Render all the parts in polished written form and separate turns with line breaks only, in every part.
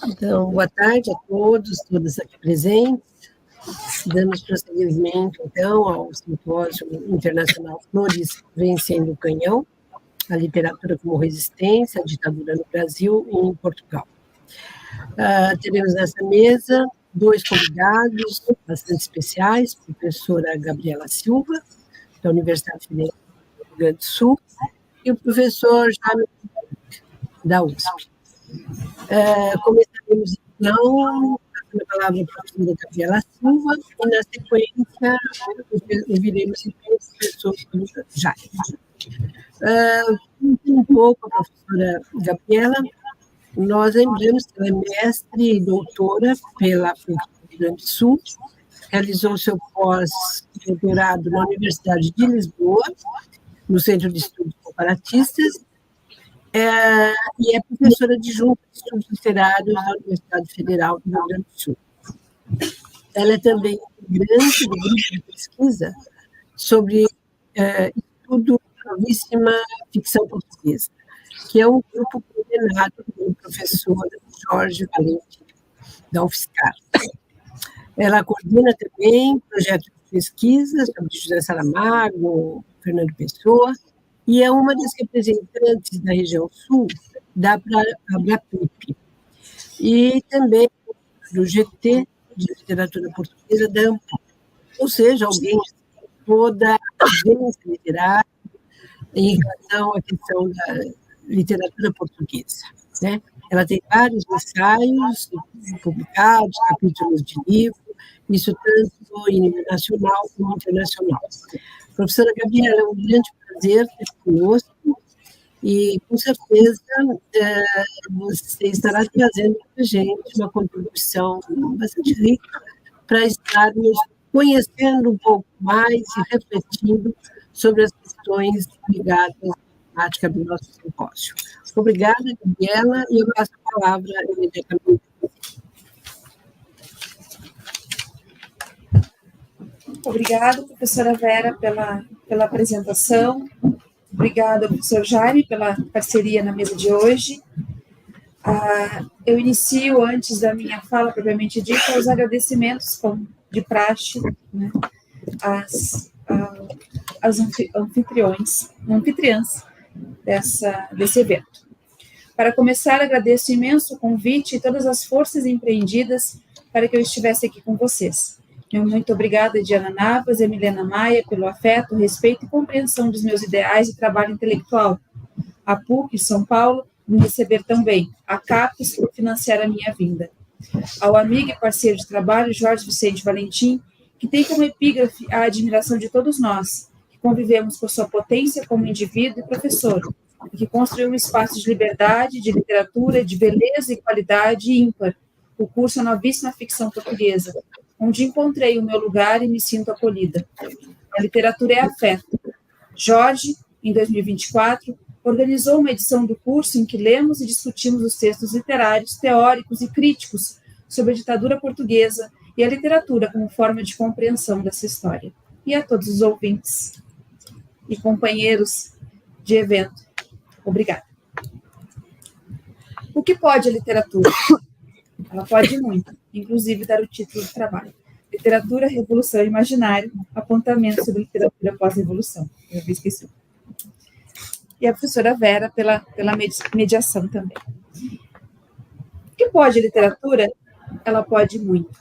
Então, boa tarde a todos, todas aqui presentes. Damos prosseguimento, então, ao Simpósio Internacional Flores Vencendo o Canhão, a literatura como resistência, a ditadura no Brasil e em Portugal. Teremos nessa mesa dois convidados bastante especiais, a professora Gabriela Silva, da Universidade Federal do Rio Grande do Sul, e o professor Jaime, da USP. Começaremos, então, passando a palavra para a professora Gabriela Silva, e, na sequência, ouviremos então, o professor Jaime. Um pouco a professora Gabriela, nós lembramos que ela é mestre e doutora pela PUC do Rio Grande do Sul, realizou seu pós-doutorado na Universidade de Lisboa, no Centro de Estudos Comparatistas, e é professora adjunta de Estudos Literários da Universidade Federal do Rio Grande do Sul. Ela é também integrante do grupo de pesquisa sobre estudo da novíssima ficção portuguesa, que é um grupo coordenado pelo professor Jorge Valente, da UFSCar. Ela coordena também projetos de pesquisa sobre José Saramago, Fernando Pessoa, e é uma das representantes da região sul da Abrapip, e também do GT, de Literatura Portuguesa, da AMPA, ou seja, alguém com toda a vivência literária em relação à questão da literatura portuguesa, né? Ela tem vários ensaios publicados, capítulos de livro, isso tanto em nível nacional como internacional. Professora Gabriela, é um grande prazer ter conosco e, com certeza, você estará trazendo para a gente uma contribuição bastante rica para estarmos conhecendo um pouco mais e refletindo sobre as questões ligadas à temática do nosso simpósio. Obrigada, Gabriela, e eu passo a palavra imediatamente.
Obrigada, professora Vera, pela apresentação. Obrigada, professor Jaime, pela parceria na mesa de hoje. Eu inicio, antes da minha fala propriamente dita, os agradecimentos de praxe, né, às anfitriãs desse evento. Para começar, agradeço imenso o convite e todas as forças empreendidas para que eu estivesse aqui com vocês. Muito obrigada, Diana Navas e Milena Maia, pelo afeto, respeito e compreensão dos meus ideais e trabalho intelectual. A PUC, São Paulo, me receber tão bem. A CAPES, por financiar a minha vinda. Ao amigo e parceiro de trabalho, Jorge Vicente Valentim, que tem como epígrafe a admiração de todos nós, que convivemos com sua potência como indivíduo e professor, e que construiu um espaço de liberdade, de literatura, de beleza e qualidade ímpar, o curso A Novíssima Ficção Portuguesa, onde encontrei o meu lugar e me sinto acolhida. A literatura é afeto. Jorge, em 2024, organizou uma edição do curso em que lemos e discutimos os textos literários, teóricos e críticos sobre a ditadura portuguesa e a literatura como forma de compreensão dessa história. E a todos os ouvintes e companheiros de evento, obrigada. O que pode a literatura? Ela pode muito, inclusive dar o título do trabalho. Literatura, Revolução e Imaginário, apontamento sobre literatura pós-revolução. Eu havia esquecido. E a professora Vera pela mediação também. O que pode a literatura? Ela pode muito.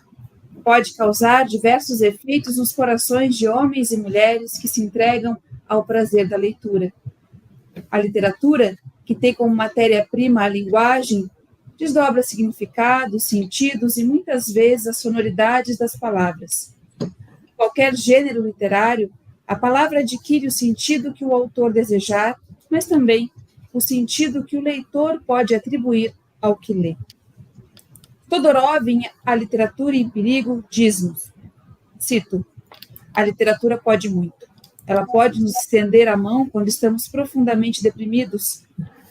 Pode causar diversos efeitos nos corações de homens e mulheres que se entregam ao prazer da leitura. A literatura, que tem como matéria-prima a linguagem, desdobra significados, sentidos e, muitas vezes, as sonoridades das palavras. Em qualquer gênero literário, a palavra adquire o sentido que o autor desejar, mas também o sentido que o leitor pode atribuir ao que lê. Todorov, em A Literatura em Perigo, diz-nos, cito, a literatura pode muito. Ela pode nos estender a mão quando estamos profundamente deprimidos,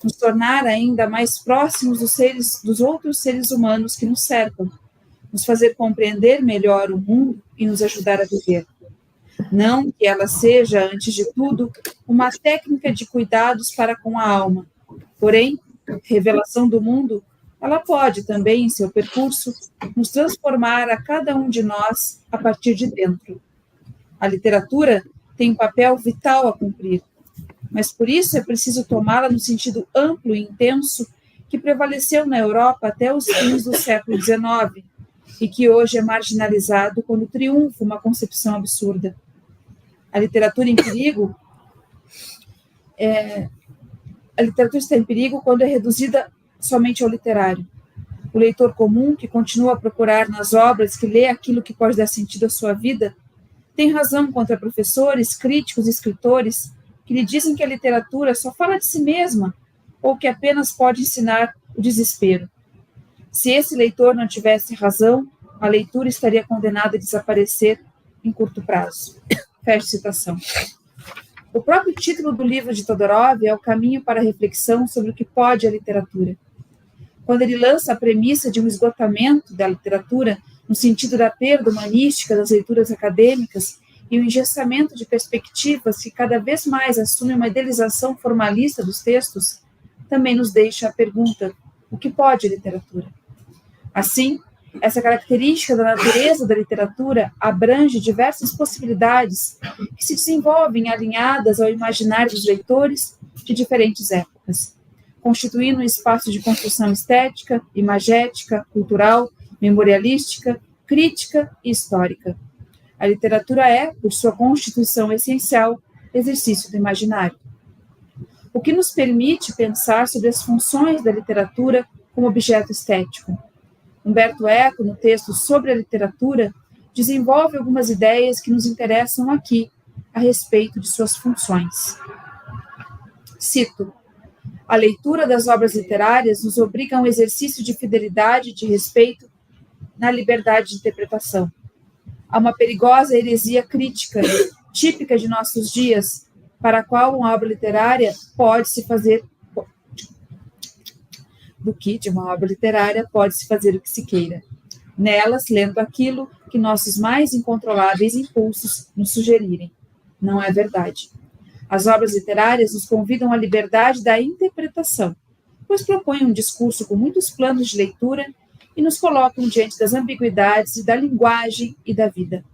nos tornar ainda mais próximos dos outros seres humanos que nos cercam, nos fazer compreender melhor o mundo e nos ajudar a viver. Não que ela seja, antes de tudo, uma técnica de cuidados para com a alma, porém, revelação do mundo, ela pode também, em seu percurso, nos transformar a cada um de nós a partir de dentro. A literatura tem um papel vital a cumprir, mas por isso é preciso tomá-la no sentido amplo e intenso que prevaleceu na Europa até os fins do século XIX e que hoje é marginalizado quando triunfa uma concepção absurda. A literatura em perigo a literatura está em perigo quando é reduzida somente ao literário. O leitor comum, que continua a procurar nas obras, que lê aquilo que pode dar sentido à sua vida, tem razão contra professores, críticos e escritores que lhe dizem que a literatura só fala de si mesma ou que apenas pode ensinar o desespero. Se esse leitor não tivesse razão, a leitura estaria condenada a desaparecer em curto prazo. Fecha citação. O próprio título do livro de Todorov é o caminho para a reflexão sobre o que pode a literatura. Quando ele lança a premissa de um esgotamento da literatura, no sentido da perda humanística das leituras acadêmicas e o engessamento de perspectivas que cada vez mais assumem uma idealização formalista dos textos, também nos deixa a pergunta: o que pode a literatura? Assim, essa característica da natureza da literatura abrange diversas possibilidades que se desenvolvem alinhadas ao imaginário dos leitores de diferentes épocas, constituindo um espaço de construção estética, imagética, cultural, memorialística, crítica e histórica. A literatura é, por sua constituição essencial, exercício do imaginário. O que nos permite pensar sobre as funções da literatura como objeto estético. Humberto Eco, no texto Sobre a Literatura, desenvolve algumas ideias que nos interessam aqui a respeito de suas funções. Cito: a leitura das obras literárias nos obriga a um exercício de fidelidade e de respeito na liberdade de interpretação. Há uma perigosa heresia crítica, típica de nossos dias, para a qual uma obra literária pode-se fazer do que de uma obra literária pode-se fazer o que se queira. Nelas, lendo aquilo que nossos mais incontroláveis impulsos nos sugerirem. Não é verdade. As obras literárias nos convidam à liberdade da interpretação, pois propõem um discurso com muitos planos de leitura e nos colocam diante das ambiguidades da linguagem e da vida.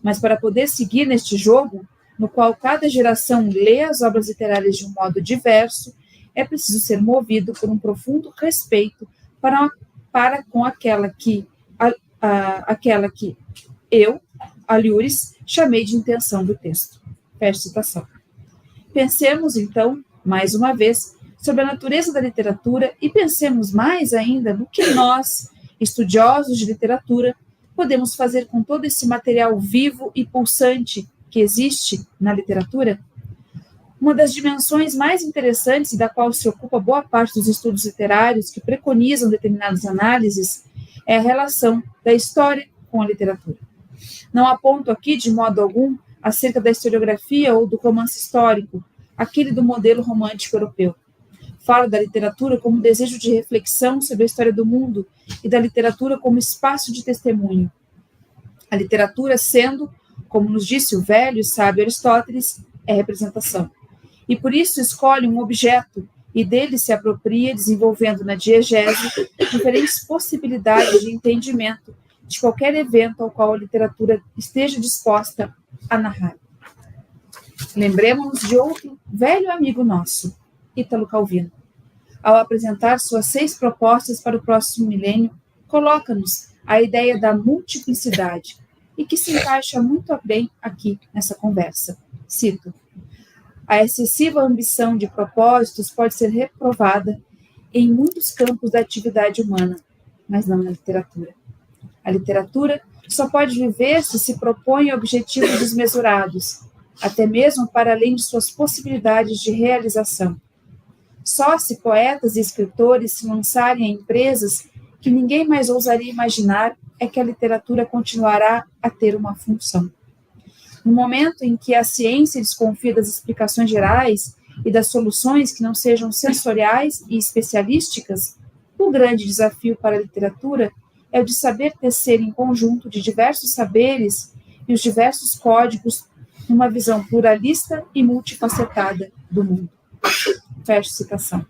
Mas para poder seguir neste jogo, no qual cada geração lê as obras literárias de um modo diverso, é preciso ser movido por um profundo respeito para com aquela que eu, Alhures, chamei de intenção do texto. Fecha citação. Pensemos, então, mais uma vez, sobre a natureza da literatura e pensemos mais ainda no que nós, estudiosos de literatura, podemos fazer com todo esse material vivo e pulsante que existe na literatura. Uma das dimensões mais interessantes e da qual se ocupa boa parte dos estudos literários que preconizam determinadas análises é a relação da história com a literatura. Não aponto aqui, de modo algum, acerca da historiografia ou do romance histórico, aquele do modelo romântico europeu. Falo da literatura como desejo de reflexão sobre a história do mundo e da literatura como espaço de testemunho. A literatura sendo, como nos disse o velho e sábio Aristóteles, é representação. E por isso escolhe um objeto e dele se apropria, desenvolvendo na diegese diferentes possibilidades de entendimento de qualquer evento ao qual a literatura esteja disposta a narrar. Lembremos-nos de outro velho amigo nosso, Ítalo Calvino. Ao apresentar suas 6 propostas para o próximo milênio, coloca-nos a ideia da multiplicidade, e que se encaixa muito bem aqui nessa conversa. Cito: a excessiva ambição de propósitos pode ser reprovada em muitos campos da atividade humana, mas não na literatura. A literatura só pode viver se propõe objetivos desmesurados, até mesmo para além de suas possibilidades de realização. Só se poetas e escritores se lançarem a empresas que ninguém mais ousaria imaginar é que a literatura continuará a ter uma função. No momento em que a ciência desconfia das explicações gerais e das soluções que não sejam sensoriais e especialísticas, o grande desafio para a literatura é o de saber tecer em conjunto de diversos saberes e os diversos códigos numa visão pluralista e multifacetada do mundo. Fecha citação.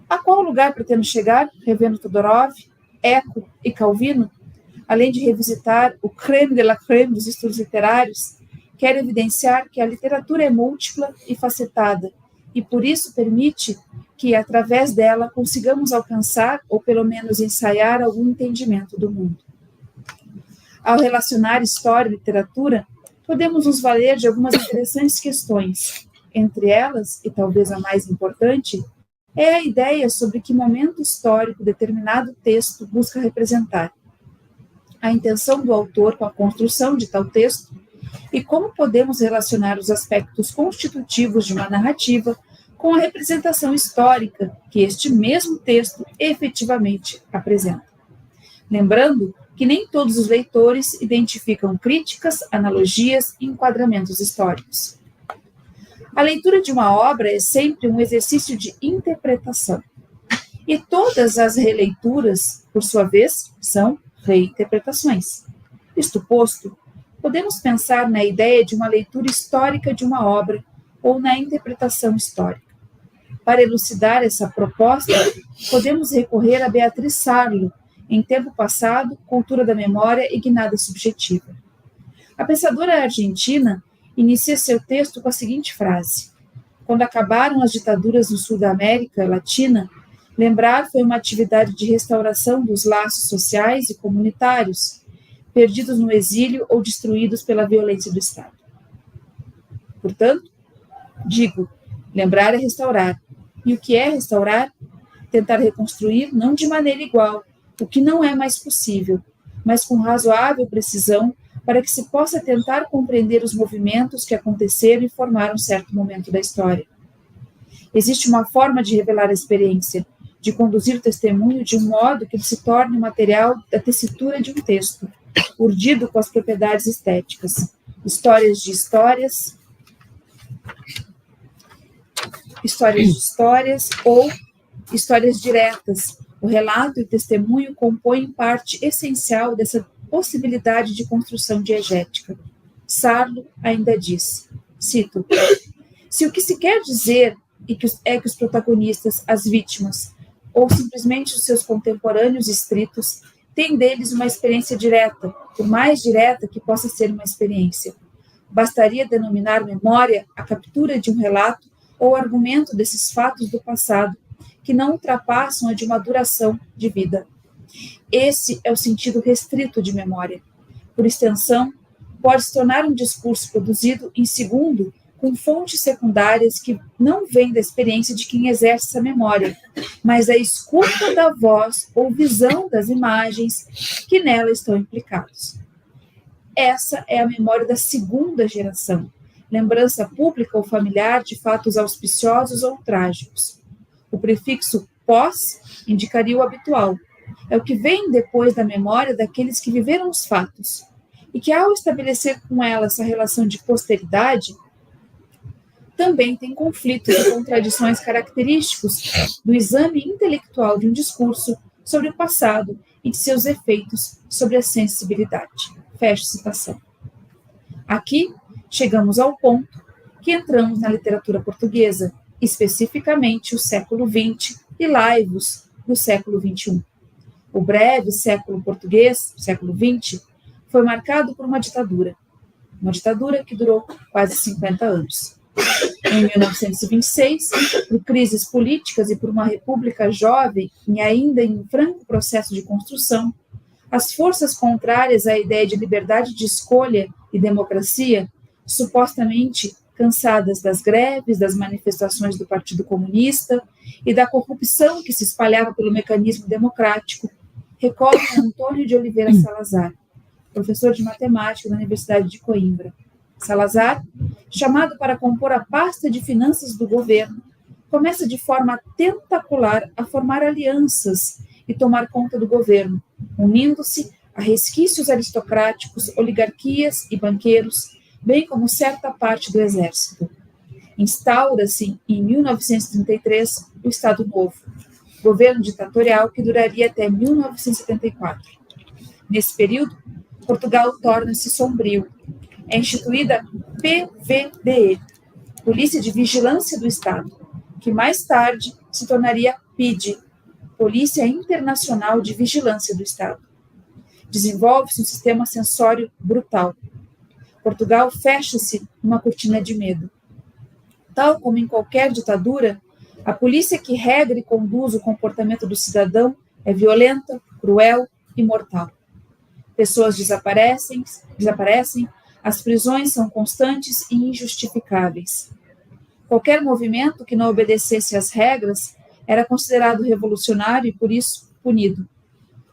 A qual lugar pretendo chegar, revendo Todorov, Eco e Calvino? Além de revisitar o creme de la creme dos estudos literários, quero evidenciar que a literatura é múltipla e facetada, e por isso permite que, através dela, consigamos alcançar, ou pelo menos ensaiar, algum entendimento do mundo. Ao relacionar história e literatura, podemos nos valer de algumas interessantes questões. Entre elas, e talvez a mais importante, é a ideia sobre que momento histórico determinado texto busca representar, a intenção do autor com a construção de tal texto e como podemos relacionar os aspectos constitutivos de uma narrativa com a representação histórica que este mesmo texto efetivamente apresenta. Lembrando que nem todos os leitores identificam críticas, analogias e enquadramentos históricos. A leitura de uma obra é sempre um exercício de interpretação. E todas as releituras, por sua vez, são reinterpretações. Isto posto, podemos pensar na ideia de uma leitura histórica de uma obra ou na interpretação histórica. Para elucidar essa proposta, podemos recorrer a Beatriz Sarlo, em Tempo Passado, Cultura da Memória e Guinada Subjetiva. A pensadora argentina inicia seu texto com a seguinte frase: quando acabaram as ditaduras no sul da América Latina, lembrar foi uma atividade de restauração dos laços sociais e comunitários, perdidos no exílio ou destruídos pela violência do Estado. Portanto, digo, lembrar é restaurar. E o que é restaurar? Tentar reconstruir, não de maneira igual, o que não é mais possível, mas com razoável precisão, para que se possa tentar compreender os movimentos que aconteceram e formaram certo momento da história. Existe uma forma de revelar a experiência, de conduzir o testemunho de um modo que ele se torne o material da tessitura de um texto, urdido com as propriedades estéticas, histórias de histórias ou histórias diretas. O relato e o testemunho compõem parte essencial dessa possibilidade de construção diegética. Sarlo ainda diz, cito, se o que se quer dizer é que os protagonistas, as vítimas, ou simplesmente os seus contemporâneos estritos, têm deles uma experiência direta, por mais direta que possa ser uma experiência. Bastaria denominar memória a captura de um relato ou argumento desses fatos do passado, que não ultrapassam a de uma duração de vida. Esse é o sentido restrito de memória. Por extensão, pode se tornar um discurso produzido em segundo com fontes secundárias que não vêm da experiência de quem exerce essa memória, mas da escuta da voz ou visão das imagens que nela estão implicados. Essa é a memória da segunda geração, lembrança pública ou familiar de fatos auspiciosos ou trágicos. O prefixo pós indicaria o habitual. É o que vem depois da memória daqueles que viveram os fatos, e que, ao estabelecer com ela essa relação de posteridade, também tem conflitos e contradições característicos do exame intelectual de um discurso sobre o passado e de seus efeitos sobre a sensibilidade. Fecho citação. Aqui, chegamos ao ponto que entramos na literatura portuguesa, especificamente o século XX e laivos do século XXI. O breve século português, século XX, foi marcado por uma ditadura que durou quase 50 anos. Em 1926, por crises políticas e por uma república jovem e ainda em franco processo de construção, as forças contrárias à ideia de liberdade de escolha e democracia, supostamente cansadas das greves, das manifestações do Partido Comunista e da corrupção que se espalhava pelo mecanismo democrático, recorrem a Antônio de Oliveira Salazar, professor de matemática da Universidade de Coimbra. Salazar, chamado para compor a pasta de finanças do governo, começa de forma tentacular a formar alianças e tomar conta do governo, unindo-se a resquícios aristocráticos, oligarquias e banqueiros, bem como certa parte do exército. Instaura-se, em 1933, o Estado Novo, governo ditatorial que duraria até 1974. Nesse período, Portugal torna-se sombrio. É instituída PVDE, Polícia de Vigilância do Estado, que mais tarde se tornaria PIDE, Polícia Internacional de Vigilância do Estado. Desenvolve-se um sistema censório brutal. Portugal fecha-se numa cortina de medo. Tal como em qualquer ditadura, a polícia que regra e conduz o comportamento do cidadão é violenta, cruel e mortal. Pessoas desaparecem, as prisões são constantes e injustificáveis. Qualquer movimento que não obedecesse às regras era considerado revolucionário e, por isso, punido.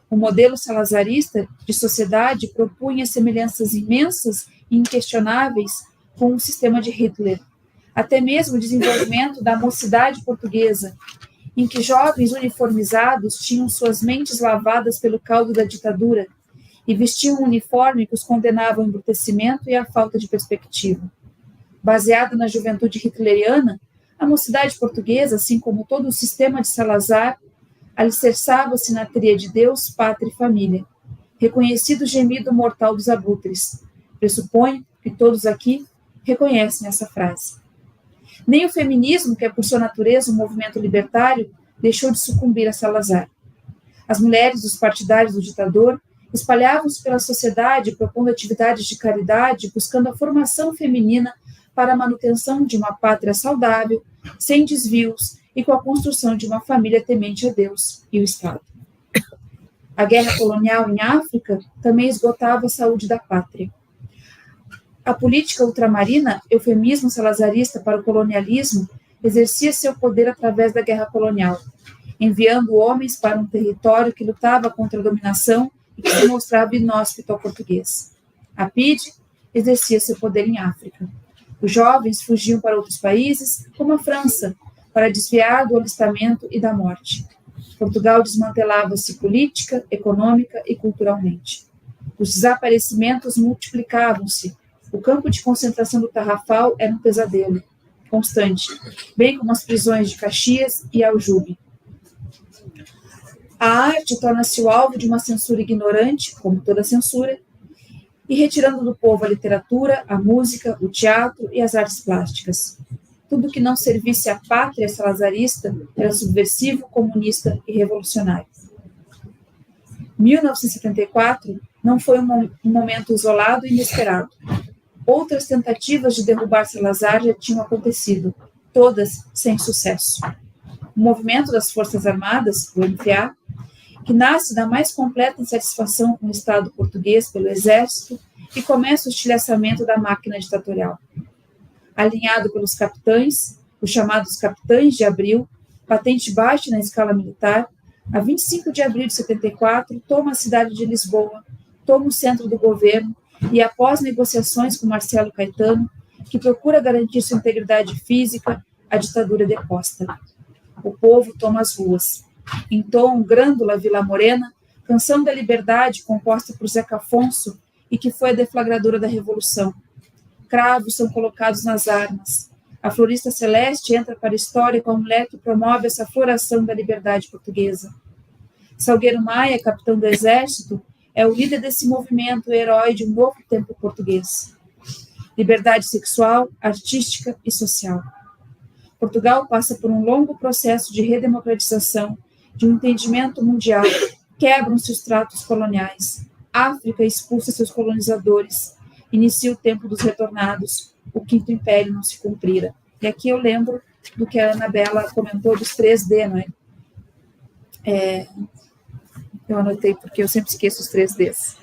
O modelo salazarista de sociedade propunha semelhanças imensas e inquestionáveis com o sistema de Hitler. Até mesmo o desenvolvimento da mocidade portuguesa, em que jovens uniformizados tinham suas mentes lavadas pelo caldo da ditadura e vestiam um uniforme que os condenava ao embrutecimento e à falta de perspectiva. Baseada na juventude hitleriana, a mocidade portuguesa, assim como todo o sistema de Salazar, alicerçava-se na tríade Deus, Pátria e Família, reconhecido gemido mortal dos abutres. Pressuponho que todos aqui reconhecem essa frase. Nem o feminismo, que é por sua natureza um movimento libertário, deixou de sucumbir a Salazar. As mulheres dos partidários do ditador espalhavam-se pela sociedade propondo atividades de caridade, buscando a formação feminina para a manutenção de uma pátria saudável, sem desvios e com a construção de uma família temente a Deus e o Estado. A guerra colonial em África também esgotava a saúde da pátria. A política ultramarina, eufemismo salazarista para o colonialismo, exercia seu poder através da guerra colonial, enviando homens para um território que lutava contra a dominação e que se mostrava inóspito ao português. A PIDE exercia seu poder em África. Os jovens fugiam para outros países, como a França, para desviar do alistamento e da morte. Portugal desmantelava-se política, econômica e culturalmente. Os desaparecimentos multiplicavam-se. O campo de concentração do Tarrafal era um pesadelo constante, bem como as prisões de Caxias e Aljube. A arte torna-se o alvo de uma censura ignorante, como toda censura, e retirando do povo a literatura, a música, o teatro e as artes plásticas. Tudo que não servisse à pátria salazarista era subversivo, comunista e revolucionário. 1974 não foi um momento isolado e inesperado. Outras tentativas de derrubar Salazar já tinham acontecido, todas sem sucesso. O movimento das Forças Armadas, o MFA, que nasce da mais completa insatisfação com o Estado português pelo Exército e começa o estilhaçamento da máquina ditatorial. Alinhado pelos capitães, os chamados Capitães de Abril, patente baixa na escala militar, a 25 de abril de 74, toma a cidade de Lisboa, toma o centro do governo e, após negociações com Marcelo Caetano, que procura garantir sua integridade física, a ditadura é deposta. O povo toma as ruas. Entoam Grândola Vila Morena, canção da liberdade composta por Zeca Afonso e que foi a deflagradora da Revolução. Cravos são colocados nas armas. A florista celeste entra para a história com a mulher que promove essa floração da liberdade portuguesa. Salgueiro Maia, capitão do exército, é o líder desse movimento, o herói de um novo tempo português. Liberdade sexual, artística e social. Portugal passa por um longo processo de redemocratização, de um entendimento mundial, quebram-se os tratos coloniais. África expulsa seus colonizadores, inicia o tempo dos retornados, o quinto império não se cumprira. E aqui eu lembro do que a Anabela comentou dos 3D, não é? Eu anotei porque eu sempre esqueço os 3Ds.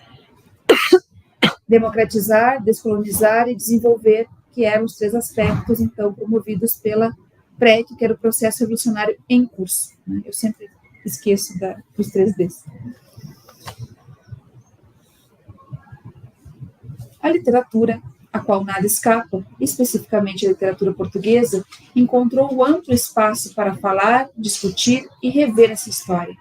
Democratizar, descolonizar e desenvolver, que eram os 3 aspectos, então, promovidos pela PREC, que era o processo revolucionário em curso. Né? Eu sempre esqueço dos 3Ds. A literatura, a qual nada escapa, especificamente a literatura portuguesa, encontrou amplo espaço para falar, discutir e rever essa história.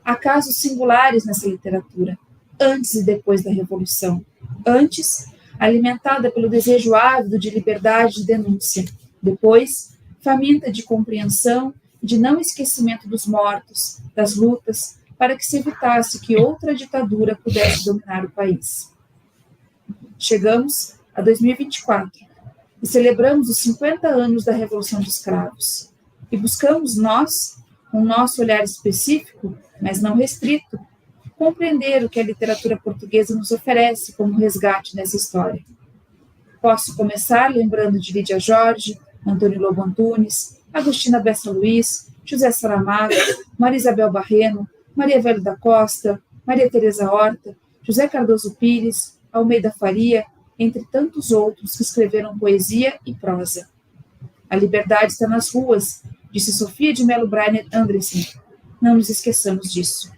Há casos singulares nessa literatura, antes e depois da Revolução. Antes, alimentada pelo desejo ávido de liberdade e denúncia. Depois, faminta de compreensão e de não esquecimento dos mortos, das lutas, para que se evitasse que outra ditadura pudesse dominar o país. Chegamos a 2024 e celebramos os 50 anos da Revolução dos Cravos. E buscamos nós, com o nosso olhar específico, mas não restrito, compreender o que a literatura portuguesa nos oferece como resgate nessa história. Posso começar lembrando de Lídia Jorge, Antônio Lobo Antunes, Agostina Bessa Luiz, José Saramago, Maria Isabel Barreno, Maria Velho da Costa, Maria Teresa Horta, José Cardoso Pires, Almeida Faria, entre tantos outros que escreveram poesia e prosa. A liberdade está nas ruas, disse Sofia de Mello Breiner Andressen. Não nos esqueçamos disso.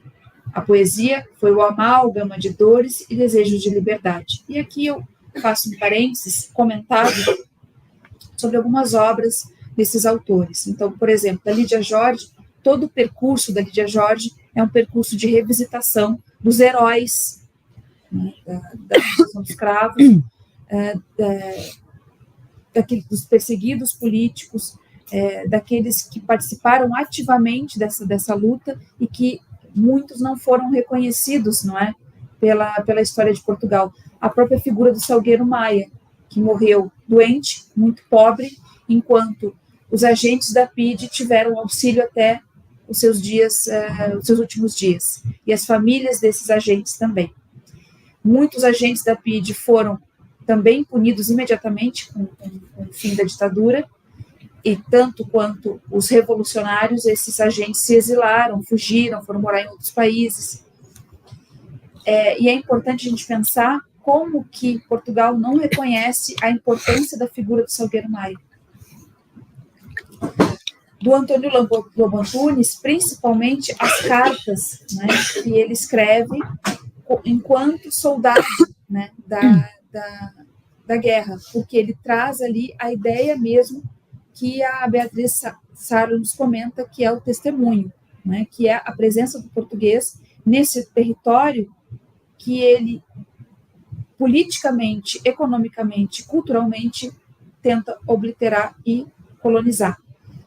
A poesia foi o amálgama de dores e desejos de liberdade. E aqui eu faço um parênteses, comentário sobre algumas obras desses autores. Então, por exemplo, da Lídia Jorge, todo o percurso da Lídia Jorge é um percurso de revisitação dos heróis, né, da revolução dos escravos, dos perseguidos políticos, daqueles que participaram ativamente dessa luta e que muitos não foram reconhecidos, não é, pela história de Portugal. A própria figura do Salgueiro Maia, que morreu doente, muito pobre, enquanto os agentes da PIDE tiveram auxílio até os seus dias, os seus últimos dias, e as famílias desses agentes também. Muitos agentes da PIDE foram também punidos imediatamente com o fim da ditadura, e tanto quanto os revolucionários, esses agentes se exilaram, fugiram, foram morar em outros países. E é importante a gente pensar como que Portugal não reconhece a importância da figura do Salgueiro Maia. Do Antônio Lobo Antunes, principalmente as cartas, né, que ele escreve enquanto soldado, né, da guerra, porque ele traz ali a ideia mesmo que a Beatriz Sarlo nos comenta, que é o testemunho, né, que é a presença do português nesse território que ele politicamente, economicamente, culturalmente tenta obliterar e colonizar.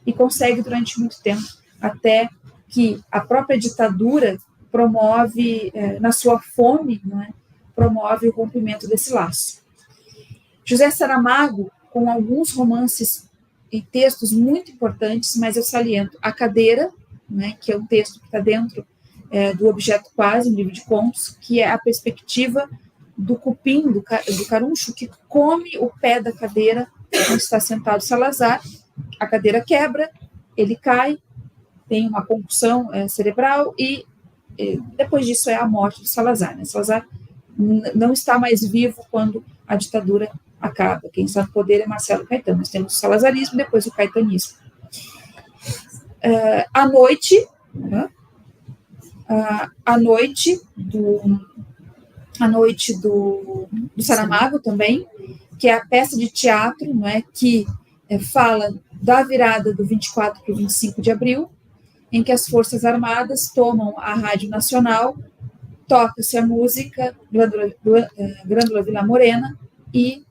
E consegue durante muito tempo, até que a própria ditadura promove, na sua fome, né, promove o rompimento desse laço. José Saramago, com alguns romances e textos muito importantes, mas eu saliento A Cadeira, né, que é um texto que está dentro do Objeto Quase, um livro de contos, que é a perspectiva do cupim, do caruncho, que come o pé da cadeira onde está sentado Salazar. A cadeira quebra, ele cai, tem uma concussão cerebral e depois disso é a morte de Salazar. Né? Salazar não está mais vivo quando a ditadura acaba. Quem está no poder é Marcelo Caetano. Nós temos o salazarismo, depois o caetanismo. A noite, né? A noite do Saramago também, que é a peça de teatro, não é, que fala da virada do 24 para o 25 de abril, em que as Forças Armadas tomam a Rádio Nacional, toca-se a música Grândola Vila Morena e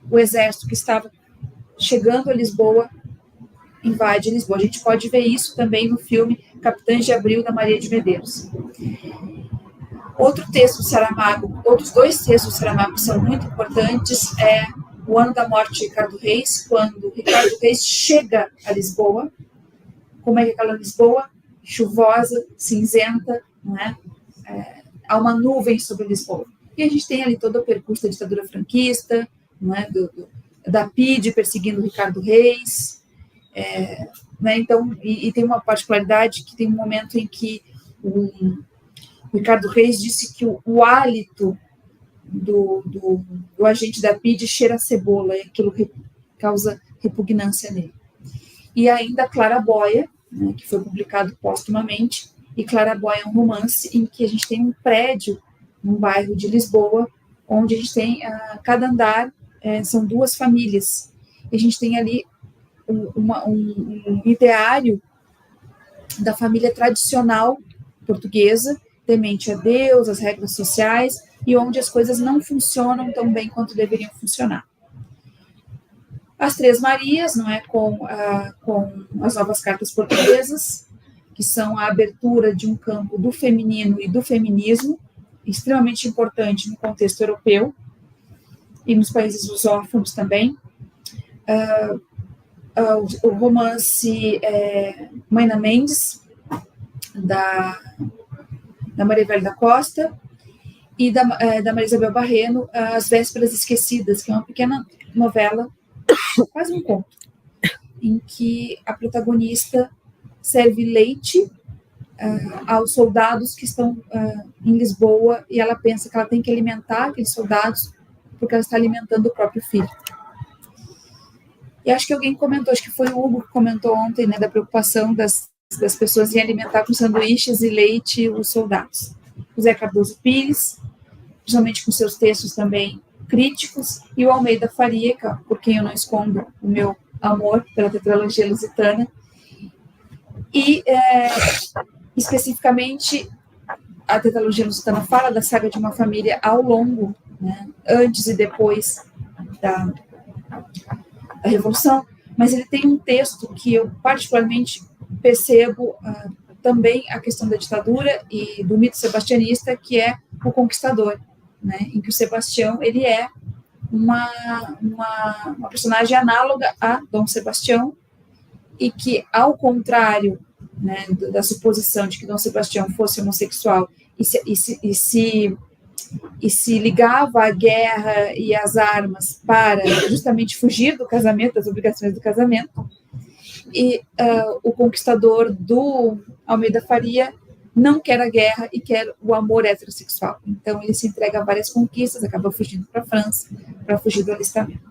o exército que estava chegando a Lisboa invade Lisboa. A gente pode ver isso também no filme Capitães de Abril, da Maria de Medeiros. Outros dois textos do Saramago que são muito importantes é O Ano da Morte de Ricardo Reis, quando Ricardo Reis chega a Lisboa. Como é que é aquela Lisboa? Chuvosa, cinzenta, não é? Há uma nuvem sobre Lisboa. E a gente tem ali todo o percurso da ditadura franquista, não é? Da PIDE perseguindo Ricardo Reis. Né? Então, e tem uma particularidade que tem um momento em que o Ricardo Reis disse que o hálito do agente da PIDE cheira a cebola, e aquilo causa repugnância nele. E ainda Claraboia, né, que foi publicado póstumamente, e Claraboia é um romance em que a gente tem um prédio num bairro de Lisboa, onde a gente tem, cada andar são duas famílias, e a gente tem ali um ideário da família tradicional portuguesa, temente a Deus, as regras sociais, e onde as coisas não funcionam tão bem quanto deveriam funcionar. As Três Marias, não é, com as novas cartas portuguesas, que são a abertura de um campo do feminino e do feminismo, extremamente importante no contexto europeu, e nos países lusófonos também. o romance Maina Mendes, da Maria Velha da Costa, e da Maria Isabel Barreno, As Vésperas Esquecidas, que é uma pequena novela, quase um conto, em que a protagonista serve leite aos soldados que estão em Lisboa, e ela pensa que ela tem que alimentar aqueles soldados porque ela está alimentando o próprio filho. E acho que alguém comentou, acho que foi o Hugo que comentou ontem, né, da preocupação das pessoas em alimentar com sanduíches e leite os soldados. O Zé Cardoso Pires, principalmente com seus textos também críticos, e o Almeida Faria, por quem eu não escondo o meu amor pela tetralogia lusitana, e especificamente a tetralogia lusitana fala da saga de uma família ao longo, né, antes e depois da Revolução, mas ele tem um texto que eu particularmente percebo também a questão da ditadura e do mito sebastianista, que é O Conquistador, né, em que o Sebastião ele é uma personagem análoga a Dom Sebastião, e que, ao contrário, né, da suposição de que Dom Sebastião fosse homossexual e se ligava à guerra e às armas para justamente fugir do casamento, das obrigações do casamento, e o Conquistador do Almeida Faria não quer a guerra e quer o amor heterossexual. Então ele se entrega a várias conquistas, acaba fugindo para a França para fugir do alistamento.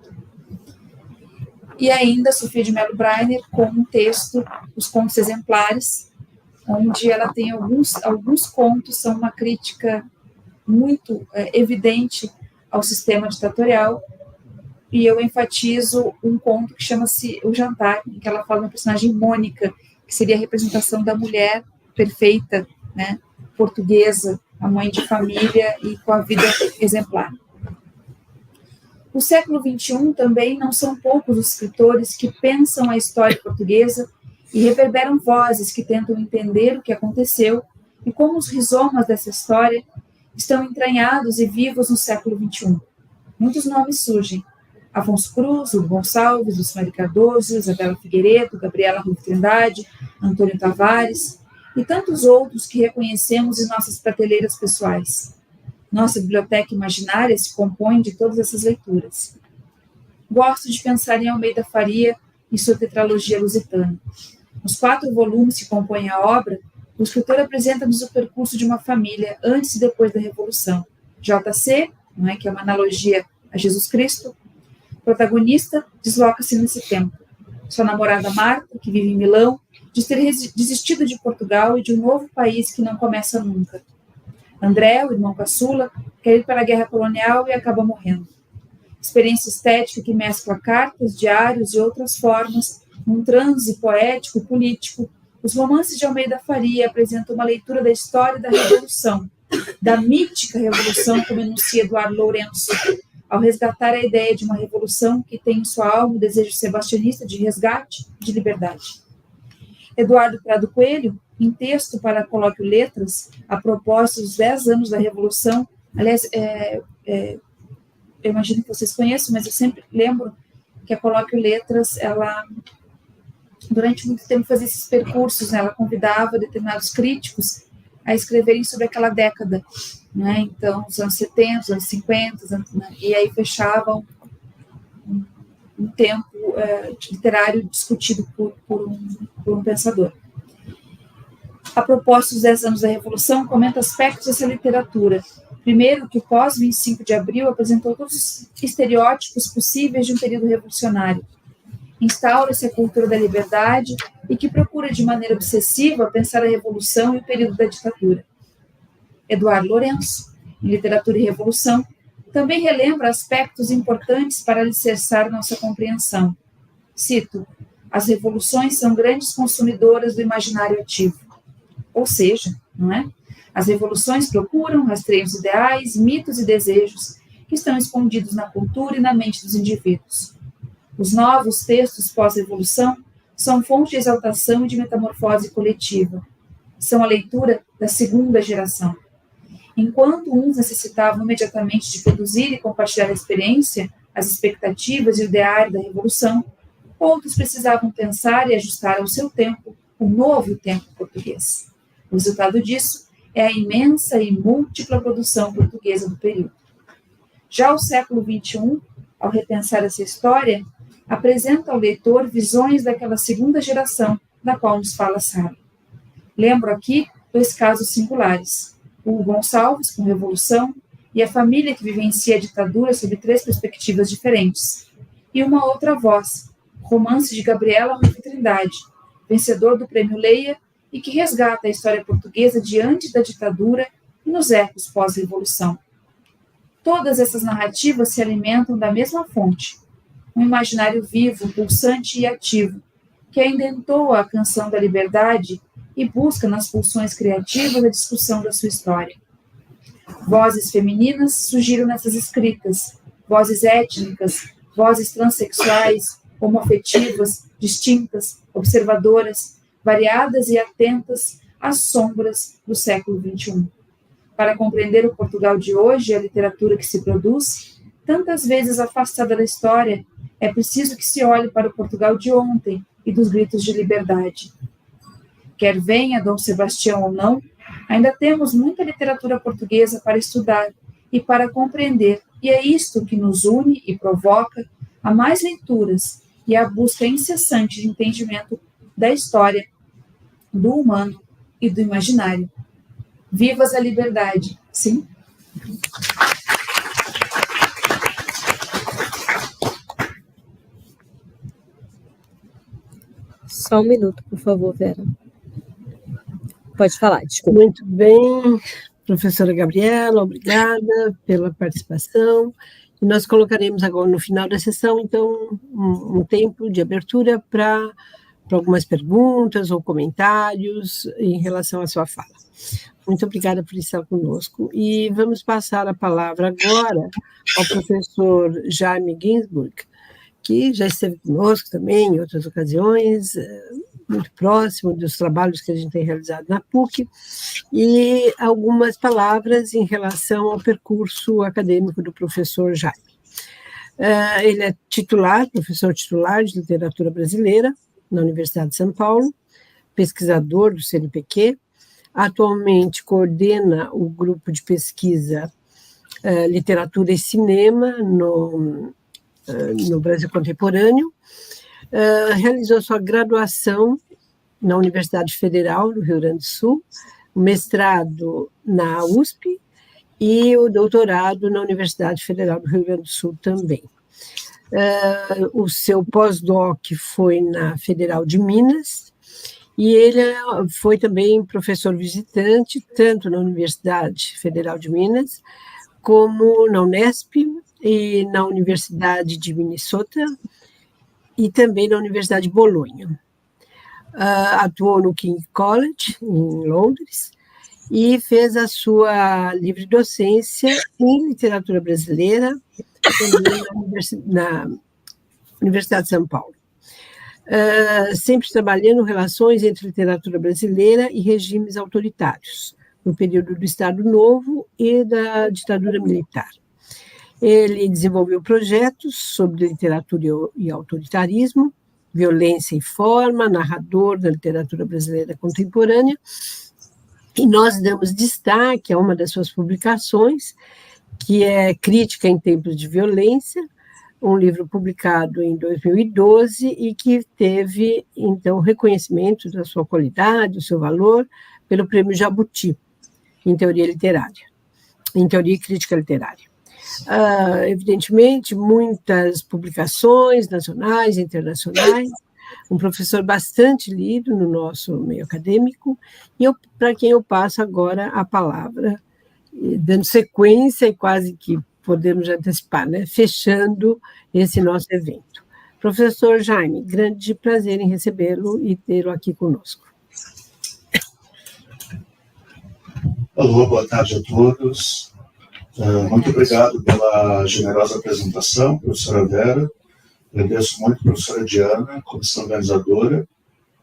E ainda Sofia de Mello Breiner com um texto, Os Contos Exemplares, onde ela tem alguns contos, são uma crítica muito evidente ao sistema ditatorial, e eu enfatizo um conto que chama-se O Jantar, em que ela fala da personagem Mônica, que seria a representação da mulher perfeita, né, portuguesa, a mãe de família e com a vida exemplar. No século XXI também não são poucos os escritores que pensam a história portuguesa e reverberam vozes que tentam entender o que aconteceu e como os rizomas dessa história estão entranhados e vivos no século XXI. Muitos nomes surgem: Afonso Cruz, Hugo Gonçalves, Lucimar Cardoso, Isabela Figueiredo, Gabriela Rui Trindade, Antônio Tavares e tantos outros que reconhecemos em nossas prateleiras pessoais. Nossa biblioteca imaginária se compõe de todas essas leituras. Gosto de pensar em Almeida Faria e sua tetralogia lusitana. Nos 4 volumes que compõem a obra, o escritor apresenta-nos o percurso de uma família antes e depois da Revolução. JC, não é, que é uma analogia a Jesus Cristo, protagonista, desloca-se nesse tempo. Sua namorada Marta, que vive em Milão, diz ter desistido de Portugal e de um novo país que não começa nunca. André, o irmão caçula, quer ir para a guerra colonial e acaba morrendo. Experiência estética que mescla cartas, diários e outras formas, num transe poético e político, os romances de Almeida Faria apresentam uma leitura da história da Revolução, da mítica Revolução, como enuncia Eduardo Lourenço, ao resgatar a ideia de uma revolução que tem em sua alma o desejo sebastianista de resgate e de liberdade. Eduardo Prado Coelho, em texto para Colóquio Letras, a propósito dos 10 anos da Revolução, aliás, eu imagino que vocês conheçam, mas eu sempre lembro que a Colóquio Letras, ela, durante muito tempo, fazia esses percursos, né? Ela convidava determinados críticos a escreverem sobre aquela década, né? Então, os anos 70, os anos 50, né? E aí fechavam um tempo literário discutido por um pensador. A propósito dos 10 anos da Revolução, comenta aspectos dessa literatura. Primeiro, que o pós-25 de abril apresentou todos os estereótipos possíveis de um período revolucionário. Instaura-se a cultura da liberdade e que procura de maneira obsessiva pensar a Revolução e o período da ditadura. Eduardo Lourenço, em Literatura e Revolução, também relembra aspectos importantes para alicerçar nossa compreensão. Cito: as revoluções são grandes consumidoras do imaginário ativo. Ou seja, não é? As revoluções procuram, rastreiam os ideais, mitos e desejos que estão escondidos na cultura e na mente dos indivíduos. Os novos textos pós-revolução são fonte de exaltação e de metamorfose coletiva. São a leitura da segunda geração. Enquanto uns necessitavam imediatamente de produzir e compartilhar a experiência, as expectativas e o ideário da revolução, Outros precisavam pensar e ajustar ao seu tempo o novo tempo português. O resultado disso é a imensa e múltipla produção portuguesa do período. Já o século XXI, ao repensar essa história, apresenta ao leitor visões daquela segunda geração da qual nos fala Sara. Lembro aqui 2 casos singulares: o Hugo Gonçalves, com Revolução, e a família que vivencia a ditadura sob 3 perspectivas diferentes. E Uma Outra Voz, romance de Gabriela Ruiz Trindade, vencedor do Prêmio Leia e que resgata a história portuguesa diante da ditadura e nos ecos pós-revolução. Todas essas narrativas se alimentam da mesma fonte, um imaginário vivo, pulsante e ativo, que ainda entoa a canção da liberdade e busca nas pulsões criativas a discussão da sua história. Vozes femininas surgiram nessas escritas, vozes étnicas, vozes transexuais, homoafetivas, distintas, observadoras, variadas e atentas às sombras do século XXI. Para compreender o Portugal de hoje e a literatura que se produz, tantas vezes afastada da história, é preciso que se olhe para o Portugal de ontem e dos gritos de liberdade. Quer venha Dom Sebastião ou não, ainda temos muita literatura portuguesa para estudar e para compreender, e é isto que nos une e provoca a mais leituras e a busca incessante de entendimento da história, do humano e do imaginário. Vivas a liberdade, sim?
Só um minuto, por favor, Vera. Pode falar, desculpa.
Muito bem, professora Gabriela, obrigada pela participação. E nós colocaremos agora, no final da sessão, então, um tempo de abertura para algumas perguntas ou comentários em relação à sua fala. Muito obrigada por estar conosco. E vamos passar a palavra agora ao professor Jaime Ginsburg, que já esteve conosco também em outras ocasiões, muito próximo dos trabalhos que a gente tem realizado na PUC, e algumas palavras em relação ao percurso acadêmico do professor Jaime. Ele é professor titular de literatura brasileira na Universidade de São Paulo, pesquisador do CNPq, atualmente coordena o grupo de pesquisa Literatura e Cinema no Brasil Contemporâneo, realizou sua graduação na Universidade Federal do Rio Grande do Sul, o mestrado na USP e o doutorado na Universidade Federal do Rio Grande do Sul também. O seu pós-doc foi na Federal de Minas, e ele foi também professor visitante, tanto na Universidade Federal de Minas, como na Unesp e na Universidade de Minnesota, e também na Universidade de Bolonha. Atuou no King's College, em Londres, e fez a sua livre docência em literatura brasileira, também na Universidade de São Paulo. Sempre trabalhando relações entre literatura brasileira e regimes autoritários, no período do Estado Novo e da ditadura militar. Ele desenvolveu projetos sobre literatura e autoritarismo, violência e forma, narrador da literatura brasileira contemporânea, e nós damos destaque a uma das suas publicações, que é Crítica em Tempos de Violência, um livro publicado em 2012 e que teve, então, reconhecimento da sua qualidade, do seu valor, pelo Prêmio Jabuti, em Teoria Literária, em Teoria e Crítica Literária. Evidentemente, muitas publicações nacionais e internacionais, um professor bastante lido no nosso meio acadêmico, e para quem eu passo agora a palavra, dando sequência e quase que podemos antecipar, né, fechando esse nosso evento. Professor Jaime, grande prazer em recebê-lo e tê-lo aqui conosco.
Alô, boa tarde a todos. Muito obrigado pela generosa apresentação, professora Vera. Agradeço muito, professora Diana, comissão organizadora,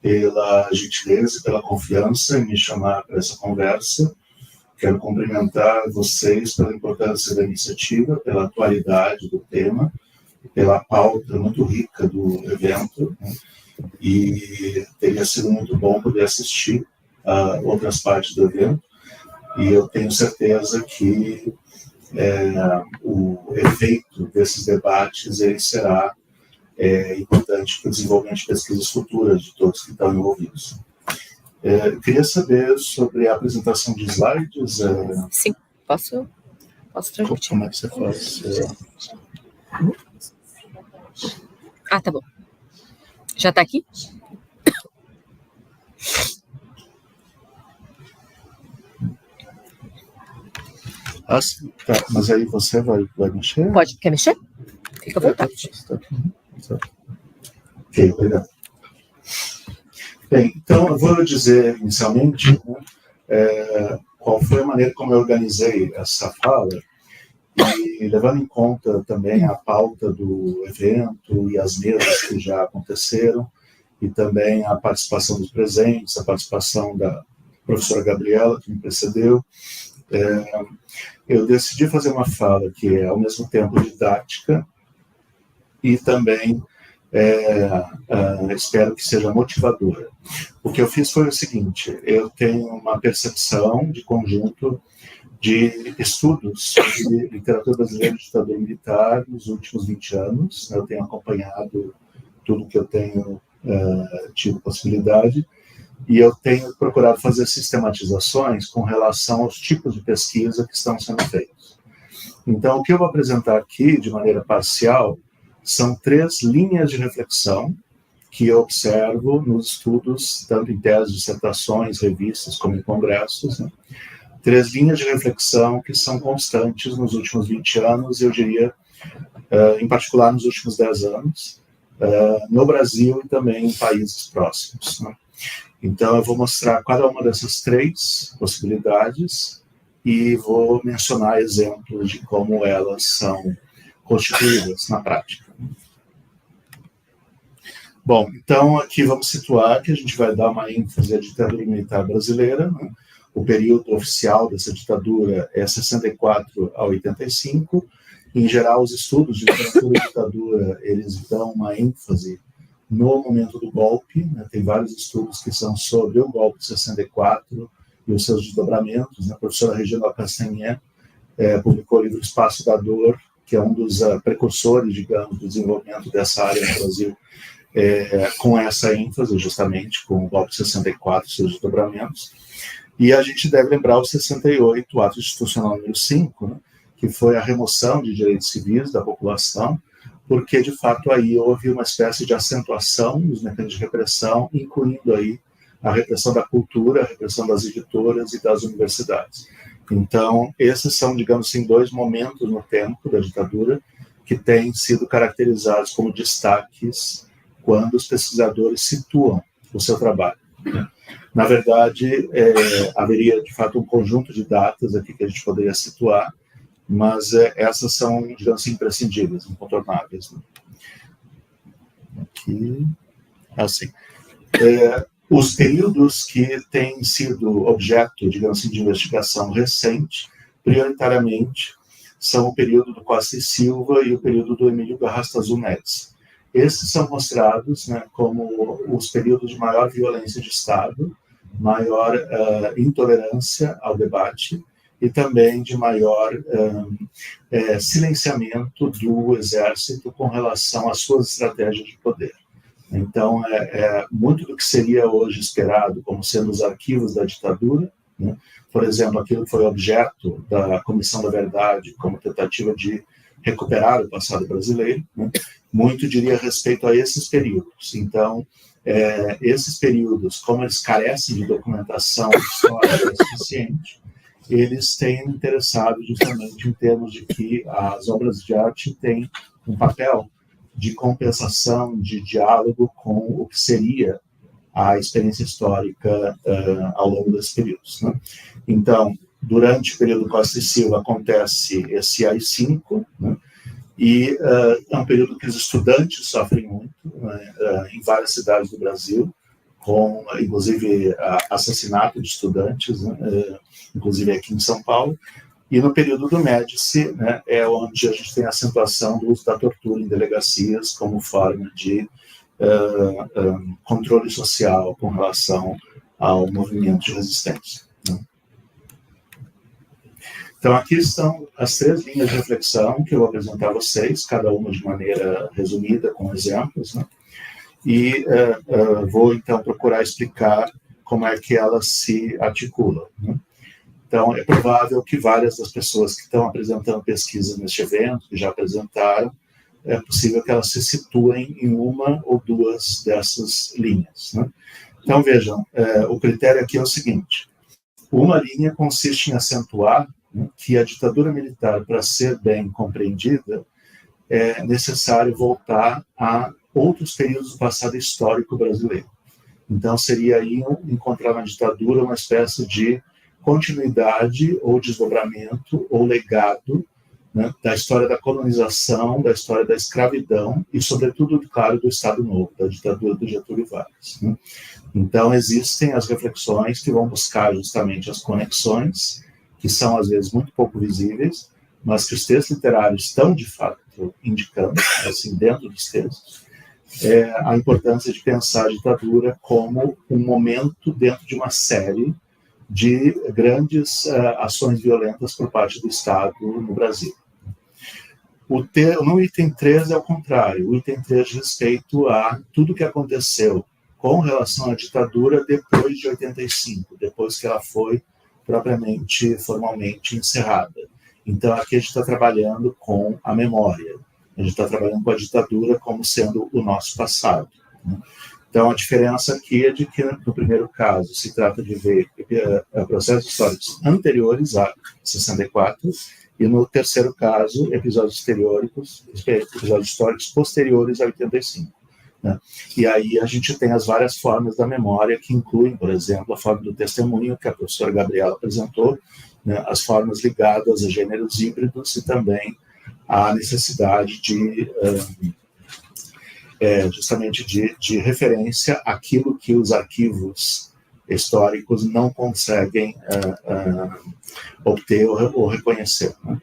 pela gentileza e pela confiança em me chamar para essa conversa. Quero cumprimentar vocês pela importância da iniciativa, pela atualidade do tema pela pauta muito rica do evento, né? E teria sido muito bom poder assistir a outras partes do evento, e eu tenho certeza que o efeito desses debates ele será importante para o desenvolvimento de pesquisas futuras de todos que estão envolvidos. Eu queria saber sobre a apresentação de slides.
Sim, posso transmitir.
Como é que você faz?
Ah, tá bom. Já está aqui?
Ah, sim. Tá, mas aí você vai mexer?
Pode. Quer mexer? Fica à vontade.
Ok, obrigado. Bem, então eu vou dizer inicialmente, né, qual foi a maneira como eu organizei essa fala, e levando em conta também a pauta do evento e as mesas que já aconteceram, e também a participação dos presentes, a participação da professora Gabriela, que me precedeu, eu decidi fazer uma fala que é, ao mesmo tempo, didática e também, espero que seja motivadora. O que eu fiz foi o seguinte: eu tenho uma percepção de conjunto de estudos sobre literatura brasileira de ditadura militar nos últimos 20 anos. Eu tenho acompanhado tudo que eu tenho tido possibilidade, e eu tenho procurado fazer sistematizações com relação aos tipos de pesquisa que estão sendo feitos. Então, o que eu vou apresentar aqui, de maneira parcial, são 3 linhas de reflexão que eu observo nos estudos, tanto em teses, dissertações, revistas, como em congressos, né? 3 linhas de reflexão que são constantes nos últimos 20 anos, eu diria, em particular nos últimos 10 anos, no Brasil e também em países próximos, né? Então, eu vou mostrar cada uma dessas 3 possibilidades e vou mencionar exemplos de como elas são constituídas na prática. Bom, então aqui vamos situar que a gente vai dar uma ênfase à ditadura militar brasileira, né? O período oficial dessa ditadura é 64 a 85. Em geral, os estudos de literatura e ditadura, eles dão uma ênfase no momento do golpe, né? Tem vários estudos que são sobre o golpe de 64 e os seus desdobramentos, né? A professora Regina Castanhé publicou o livro Espaço da Dor, que é um dos precursores, digamos, do desenvolvimento dessa área no Brasil, com essa ênfase, justamente, com o golpe de 64 e seus desdobramentos. E a gente deve lembrar o 68, o ato institucional número 5, né? Que foi a remoção de direitos civis da população, porque, de fato, aí houve uma espécie de acentuação dos mecanismos de repressão, incluindo aí a repressão da cultura, a repressão das editoras e das universidades. Então, esses são, digamos assim, 2 momentos no tempo da ditadura que têm sido caracterizados como destaques quando os pesquisadores situam o seu trabalho. Na verdade, haveria, de fato, um conjunto de datas aqui que a gente poderia situar, mas essas são, digamos assim, imprescindíveis, incontornáveis, né? Aqui, assim. Os períodos que têm sido objeto, digamos assim, de investigação recente, prioritariamente, são o período do Costa e Silva e o período do Emílio Garrastazu Médici. Esses são mostrados, né, como os períodos de maior violência de Estado, maior intolerância ao debate e também de maior silenciamento do exército com relação às suas estratégias de poder. Então, muito do que seria hoje esperado como sendo os arquivos da ditadura, né? Por exemplo, aquilo que foi objeto da Comissão da Verdade como tentativa de recuperar o passado brasileiro, né? Muito diria respeito a esses períodos. Então, esses períodos, como eles carecem de documentação histórica suficiente, eles têm interessado justamente em termos de que as obras de arte têm um papel de compensação, de diálogo com o que seria a experiência histórica ao longo desses períodos, né? Então, durante o período Costa e Silva acontece esse AI-5, né? E é um período que os estudantes sofrem muito, né? Em várias cidades do Brasil, com, inclusive, assassinato de estudantes, né? Inclusive aqui em São Paulo, E no período do Médici, né, é onde a gente tem a acentuação do uso da tortura em delegacias como forma de controle social com relação ao movimento de resistência. Né? Então, aqui estão as 3 linhas de reflexão que eu vou apresentar a vocês, cada uma de maneira resumida, com exemplos, né? E vou, então, procurar explicar como é que elas se articulam. Né? Então, é provável que várias das pessoas que estão apresentando pesquisa neste evento, que já apresentaram, é possível que elas se situem em uma ou duas dessas linhas. Né? Então, vejam, o critério aqui é o seguinte: uma linha consiste em acentuar, né, que a ditadura militar, para ser bem compreendida, é necessário voltar a outros períodos do passado histórico brasileiro. Então, seria aí encontrar na ditadura uma espécie de continuidade ou desdobramento ou legado, né, da história da colonização, da história da escravidão e, sobretudo, claro, do Estado Novo, da ditadura do Getúlio Vargas. Né? Então, existem as reflexões que vão buscar justamente as conexões, que são, às vezes, muito pouco visíveis, mas que os textos literários estão, de fato, indicando, assim, dentro dos textos, a importância de pensar a ditadura como um momento dentro de uma série de grandes ações violentas por parte do Estado no Brasil. No item 3 é o contrário. O item 3 diz respeito a tudo o que aconteceu com relação à ditadura depois de 85, depois que ela foi propriamente, formalmente encerrada. Então, aqui a gente está trabalhando com a memória. A gente está trabalhando com a ditadura como sendo o nosso passado. Né? Então, a diferença aqui é de que, no primeiro caso, se trata de ver processos históricos anteriores a 64, e no terceiro caso, episódios históricos posteriores a 85. Né? E aí a gente tem as várias formas da memória, que incluem, por exemplo, a forma do testemunho, que a professora Gabriela apresentou, né? As formas ligadas a gêneros híbridos e também a necessidade de justamente de referência àquilo que os arquivos históricos não conseguem obter ou reconhecer. Né?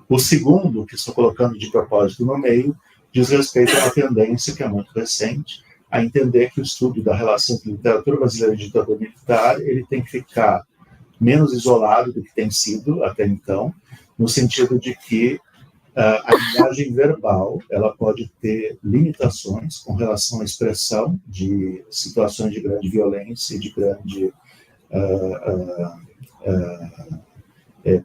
O segundo, que estou colocando de propósito no meio, diz respeito a uma tendência que é muito recente, a entender que o estudo da relação entre literatura brasileira e ditadura militar ele tem que ficar menos isolado do que tem sido até então, no sentido de que a linguagem verbal ela pode ter limitações com relação à expressão de situações de grande violência e de grande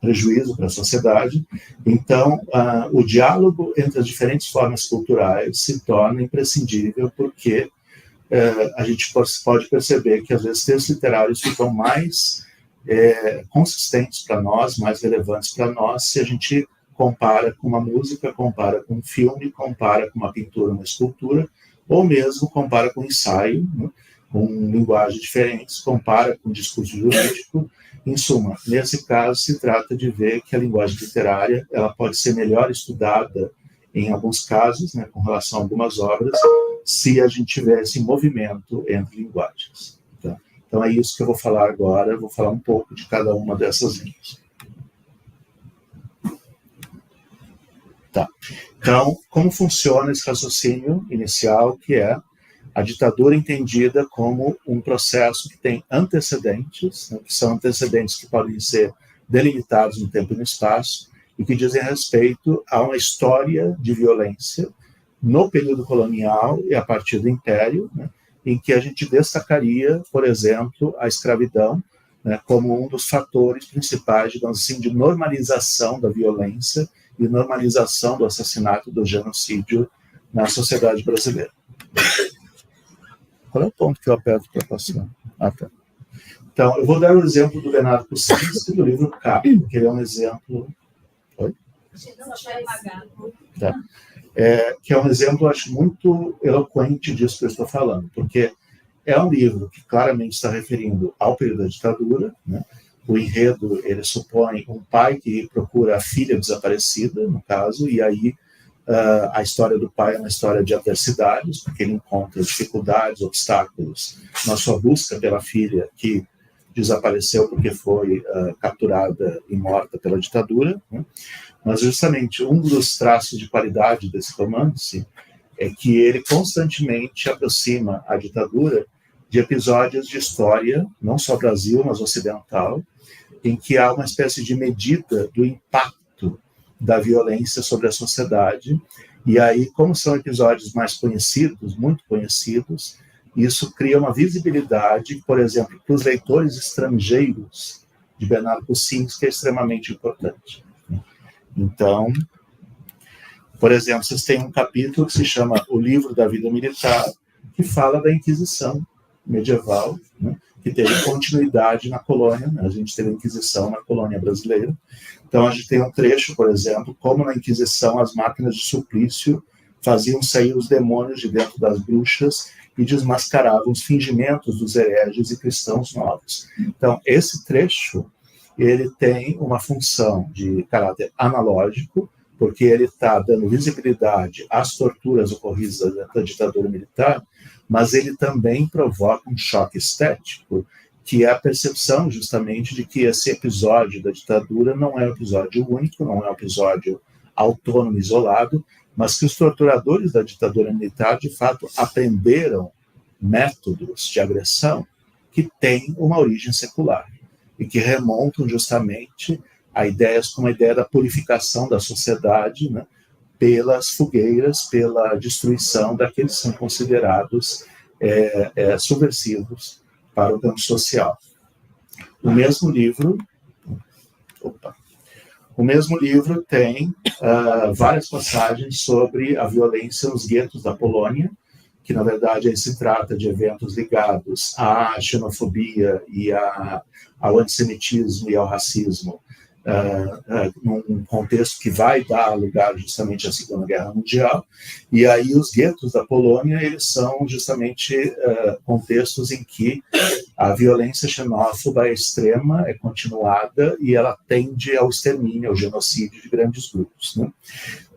prejuízo para a sociedade. Então, o diálogo entre as diferentes formas culturais se torna imprescindível porque a gente pode perceber que, às vezes, textos literários ficam mais consistentes para nós, mais relevantes para nós, se a gente compara com uma música, compara com um filme, compara com uma pintura, uma escultura, ou mesmo compara com um ensaio, né, com linguagens diferentes, compara com um discurso jurídico. Em suma, nesse caso, se trata de ver que a linguagem literária ela pode ser melhor estudada em alguns casos, né, com relação a algumas obras, se a gente tiver esse movimento entre linguagens. Tá? Então, é isso que eu vou falar agora, eu vou falar um pouco de cada uma dessas linhas. Tá. Então, como funciona esse raciocínio inicial, que é a ditadura entendida como um processo que tem antecedentes, né, que são antecedentes que podem ser delimitados no tempo e no espaço, e que dizem respeito a uma história de violência no período colonial e a partir do Império, né, em que a gente destacaria, por exemplo, a escravidão, né, como um dos fatores principais, digamos assim, de normalização da violência e normalização do assassinato, do genocídio na sociedade brasileira. Qual é o ponto que eu aperto para passar? Ah, tá. Então, eu vou dar o exemplo do Bernardo Kucinski, do livro K, que ele é um exemplo... Oi? Tá. Que é um exemplo, acho, muito eloquente disso que eu estou falando, porque é um livro que claramente está referindo ao período da ditadura, né? O enredo, ele supõe um pai que procura a filha desaparecida, no caso, e aí a história do pai é uma história de adversidades, porque ele encontra dificuldades, obstáculos na sua busca pela filha, que desapareceu porque foi capturada e morta pela ditadura, né? Mas justamente um dos traços de qualidade desse romance é que ele constantemente aproxima a ditadura de episódios de história, não só Brasil, mas ocidental, em que há uma espécie de medida do impacto da violência sobre a sociedade. E aí, como são episódios mais conhecidos, muito conhecidos, isso cria uma visibilidade, por exemplo, para os leitores estrangeiros de Bernardo Cusinsky, que é extremamente importante. Então, por exemplo, vocês têm um capítulo que se chama O Livro da Vida Militar, que fala da Inquisição medieval, né, que teve continuidade na colônia, né, a gente teve a Inquisição na colônia brasileira. Então, a gente tem um trecho, por exemplo, como na Inquisição as máquinas de suplício faziam sair os demônios de dentro das bruxas e desmascaravam os fingimentos dos hereges e cristãos novos. Então, esse trecho, ele tem uma função de caráter analógico, porque ele está dando visibilidade às torturas ocorridas da ditadura militar, mas ele também provoca um choque estético, que é a percepção justamente de que esse episódio da ditadura não é um episódio único, não é um episódio autônomo, isolado, mas que os torturadores da ditadura militar, de fato, aprenderam métodos de agressão que têm uma origem secular e que remontam justamente a ideias como a ideia da purificação da sociedade, né, pelas fogueiras, pela destruição daqueles que são considerados subversivos para o campo social. O mesmo livro tem várias passagens sobre a violência nos guetos da Polônia, que, na verdade, aí se trata de eventos ligados à xenofobia e ao antissemitismo e ao racismo, num contexto que vai dar lugar justamente à Segunda Guerra Mundial. E aí os guetos da Polônia, eles são justamente contextos em que a violência xenófoba é extrema, é continuada e ela tende ao extermínio, ao genocídio de grandes grupos, né?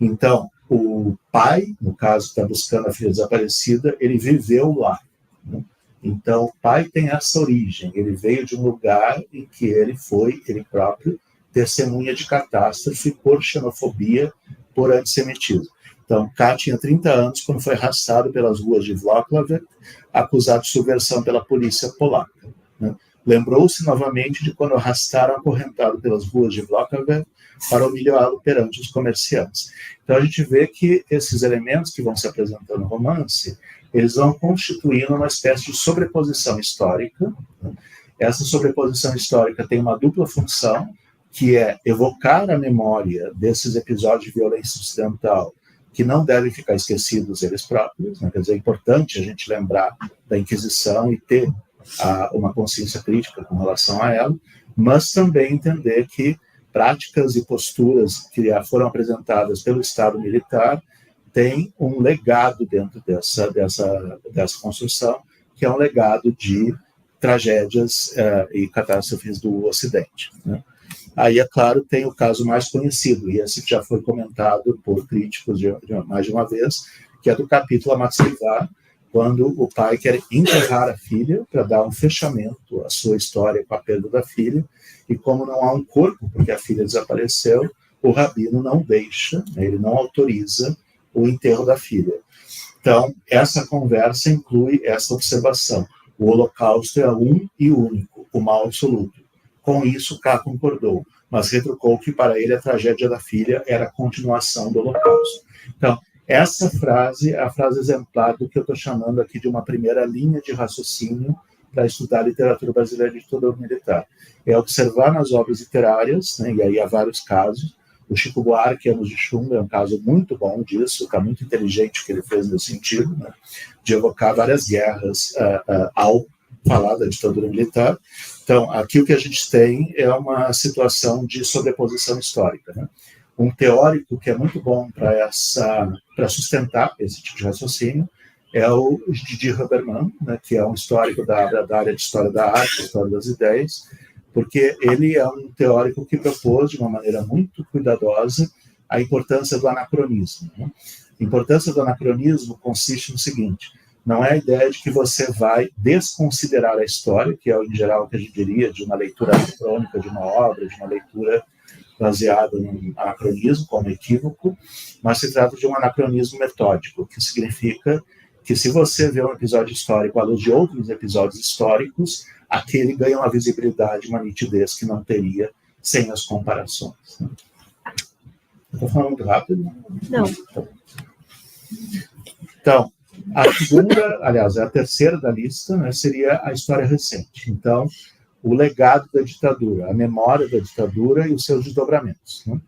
Então, o pai, no caso, que está buscando a filha desaparecida, ele viveu lá, né? Então, o pai tem essa origem, ele veio de um lugar em que ele foi, ele próprio, testemunha de catástrofe por xenofobia, por antissemitismo. Então, K tinha 30 anos quando foi arrastado pelas ruas de Wrocław, acusado de subversão pela polícia polaca, né? Lembrou-se novamente de quando arrastaram acorrentado pelas ruas de Wrocław para humilhá-lo perante os comerciantes. Então, a gente vê que esses elementos que vão se apresentando no romance, eles vão constituindo uma espécie de sobreposição histórica, né? Essa sobreposição histórica tem uma dupla função, que é evocar a memória desses episódios de violência ocidental que não devem ficar esquecidos eles próprios, né? Quer dizer, é importante a gente lembrar da Inquisição e ter uma consciência crítica com relação a ela, mas também entender que práticas e posturas que foram apresentadas pelo Estado militar têm um legado dentro dessa construção, que é um legado de tragédias e catástrofes do Ocidente, né? Aí, é claro, tem o caso mais conhecido, e esse já foi comentado por críticos mais de uma vez, que é do capítulo Amatsuiva, quando o pai quer enterrar a filha para dar um fechamento à sua história com a perda da filha, e como não há um corpo, porque a filha desapareceu, o rabino não deixa, né, ele não autoriza o enterro da filha. Então, essa conversa inclui essa observação. O Holocausto é um e único, o mal absoluto. Com isso, K concordou, mas retrucou que para ele a tragédia da filha era a continuação do Holocausto. Então, essa frase é a frase exemplar do que eu estou chamando aqui de uma primeira linha de raciocínio para estudar a literatura brasileira de ditadura militar. É observar nas obras literárias, né, e aí há vários casos. O Chico Buarque, Anos de Chumbo, é um caso muito bom disso, está muito inteligente o que ele fez nesse sentido, né, de evocar várias guerras ao falar da ditadura militar. Então, aqui o que a gente tem é uma situação de sobreposição histórica, né? Um teórico que é muito bom para sustentar esse tipo de raciocínio é o Didi Habermas, né, que é um histórico da área de história da arte, história das ideias, porque ele é um teórico que propôs, de uma maneira muito cuidadosa, a importância do anacronismo, né? A importância do anacronismo consiste no seguinte: Não é a ideia de que você vai desconsiderar a história, que é, em geral, o que a gente diria de uma leitura anacrônica de uma obra, de uma leitura baseada num anacronismo, como equívoco, mas se trata de um anacronismo metódico, que significa que se você vê um episódio histórico à luz de outros episódios históricos, aquele ganha uma visibilidade, uma nitidez que não teria sem as comparações. Estou falando muito rápido?
Não.
Então, a segunda, aliás, a terceira da lista, né, seria a história recente. Então, o legado da ditadura, a memória da ditadura e os seus desdobramentos. Né?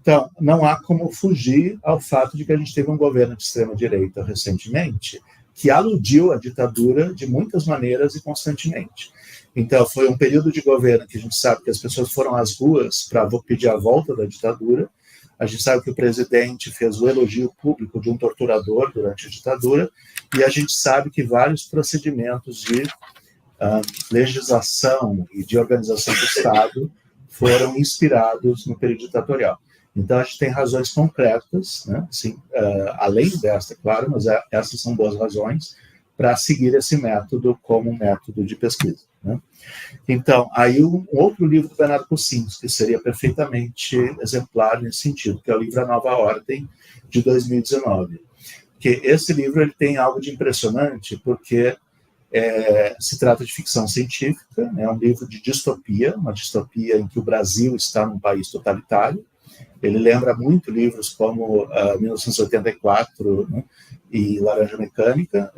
Então, não há como fugir ao fato de que a gente teve um governo de extrema-direita recentemente que aludiu à ditadura de muitas maneiras e constantemente. Então, foi um período de governo que a gente sabe que as pessoas foram às ruas para pedir a volta da ditadura. A gente sabe que o presidente fez o elogio público de um torturador durante a ditadura, e a gente sabe que vários procedimentos de legislação e de organização do Estado foram inspirados no período ditatorial. Então, a gente tem razões concretas, né, assim, além desta, claro, mas essas são boas razões para seguir esse método como um método de pesquisa. Né? Então, aí um outro livro do Bernardo Kucinski, que seria perfeitamente exemplar nesse sentido, que é o livro A Nova Ordem, de 2019. Que esse livro ele tem algo de impressionante, porque se trata de ficção científica, é um livro de distopia, uma distopia em que o Brasil está num país totalitário. Ele lembra muito livros como 1984, né, e Laranja Mecânica,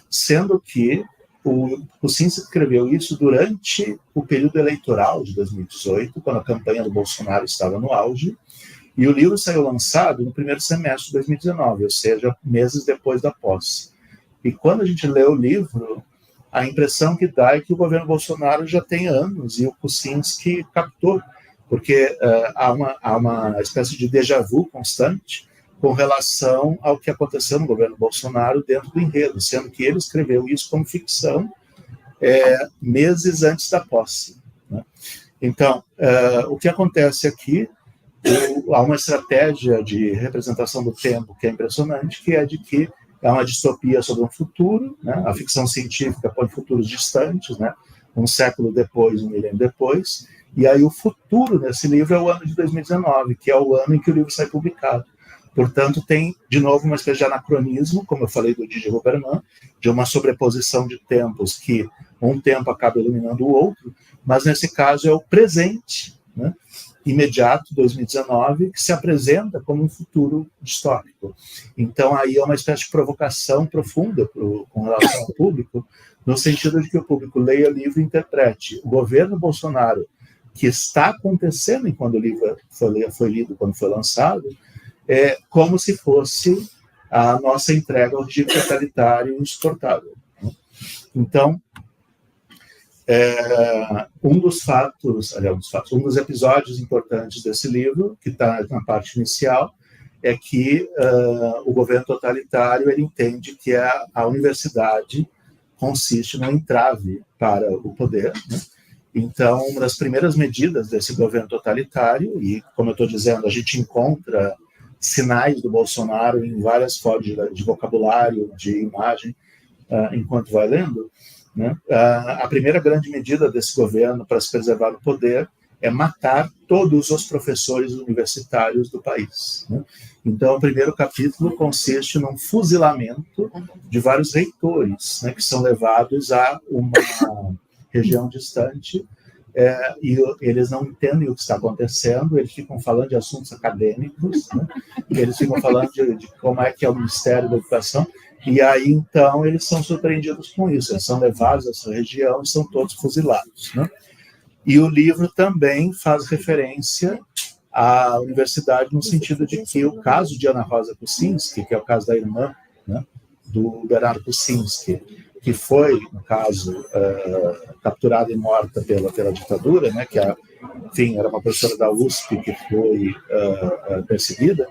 sendo que o Kucinski escreveu isso durante o período eleitoral de 2018, quando a campanha do Bolsonaro estava no auge, e o livro saiu lançado no primeiro semestre de 2019, ou seja, meses depois da posse. E quando a gente lê o livro, a impressão que dá é que o governo Bolsonaro já tem anos e o Kucinski captou, porque há uma espécie de déjà vu constante com relação ao que aconteceu no governo Bolsonaro dentro do enredo, sendo que ele escreveu isso como ficção meses antes da posse. Né? Então, o que acontece aqui, há uma estratégia de representação do tempo que é impressionante, que é de que é uma distopia sobre um futuro, né? A ficção científica põe futuros distantes, né? Um século depois, um milênio depois, e aí o futuro nesse livro é o ano de 2019, que é o ano em que o livro sai publicado. Portanto, tem, de novo, uma espécie de anacronismo, como eu falei do Didier Huberman, de uma sobreposição de tempos que um tempo acaba iluminando o outro, mas nesse caso é o presente, né? Imediato, 2019, que se apresenta como um futuro distópico. Então, aí é uma espécie de provocação profunda com relação ao público, no sentido de que o público leia o livro e interprete o governo Bolsonaro, que está acontecendo enquanto o livro foi lido, quando foi lançado, como se fosse a nossa entrega ao regime totalitário e insuportável. Então, um dos episódios importantes desse livro, que está na parte inicial, é que o governo totalitário ele entende que a universidade consiste no entrave para o poder. Né? Então, uma das primeiras medidas desse governo totalitário, e como eu estou dizendo, a gente encontra sinais do Bolsonaro em várias formas de vocabulário, de imagem, enquanto vai lendo, né? A primeira grande medida desse governo para se preservar o poder é matar todos os professores universitários do país. Né? Então, o primeiro capítulo consiste num fuzilamento de vários reitores, né, que são levados a uma região distante, e eles não entendem o que está acontecendo, eles ficam falando de assuntos acadêmicos, né? Eles ficam falando de como é que é o Ministério da Educação, e aí, então, eles são surpreendidos com isso, eles são levados a essa região e são todos fuzilados. Né? E o livro também faz referência à universidade no sentido de que o caso de Ana Rosa Kucinski, que é o caso da irmã, né, do Bernardo Kucinski, que foi, no caso, capturada e morta pela ditadura, né, que enfim, era uma professora da USP que foi perseguida,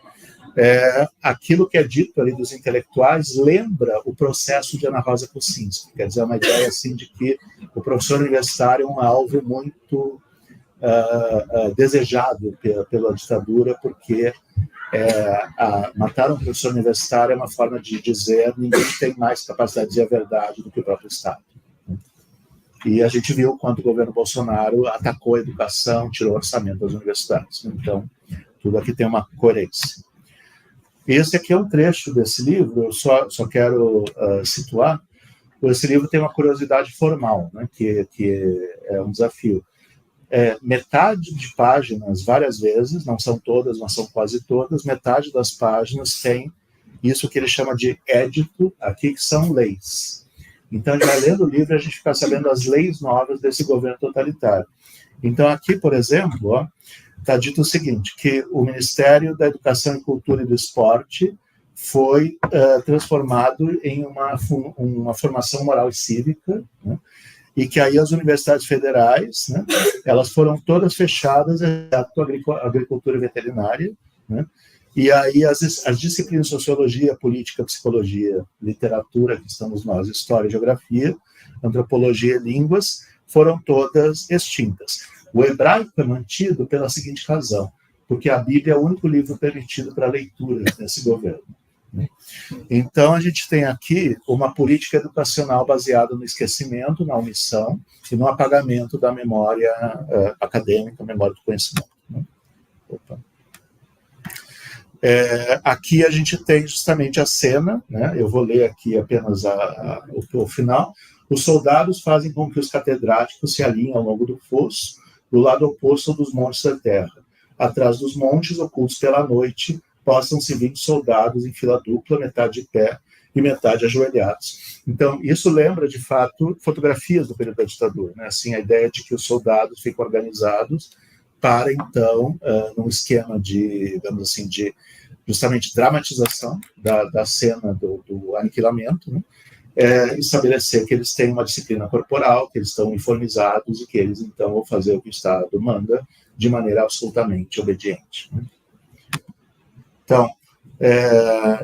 aquilo que é dito ali dos intelectuais lembra o processo de Ana Rosa Kucinski, quer dizer, uma ideia assim de que o professor universitário é um alvo muito desejado pela ditadura, porque matar um professor universitário é uma forma de dizer ninguém tem mais capacidade de dizer a verdade do que o próprio Estado. E a gente viu quando o governo Bolsonaro atacou a educação, tirou o orçamento das universidades. Então, tudo aqui tem uma coerência. Esse aqui é um trecho desse livro, eu só quero situar. Esse livro tem uma curiosidade formal, né, que é um desafio. Metade de páginas, várias vezes, não são todas, mas são quase todas, metade das páginas tem isso que ele chama de édito, aqui que são leis. Então, a gente vai lendo o livro e a gente fica sabendo as leis novas desse governo totalitário. Então, aqui, por exemplo, está dito o seguinte, que o Ministério da Educação e Cultura e do Esporte foi transformado em uma formação moral e cívica, né? E que aí as universidades federais, né, elas foram todas fechadas, exceto a agricultura e veterinária, né? E aí as disciplinas de sociologia, política, psicologia, literatura, que estamos nós, história e geografia, antropologia e línguas, foram todas extintas. O hebraico é mantido pela seguinte razão, porque a Bíblia é o único livro permitido para leitura nesse governo. Então, a gente tem aqui uma política educacional baseada no esquecimento, na omissão e no apagamento da memória acadêmica, memória do conhecimento. Aqui a gente tem justamente a cena, né? Eu vou ler aqui apenas o final. Os soldados fazem com que os catedráticos se alinhem ao longo do fosso, do lado oposto dos montes da terra. Atrás dos montes, ocultos pela noite, possam-se 20 soldados em fila dupla, metade de pé e metade ajoelhados. Então, isso lembra, de fato, fotografias do período da ditadura, né? Assim, a ideia de que os soldados ficam organizados para, então, num esquema de, digamos assim, de justamente dramatização da cena do aniquilamento, né? Estabelecer que eles têm uma disciplina corporal, que eles estão uniformizados e que eles, então, vão fazer o que o Estado manda de maneira absolutamente obediente, né? Então,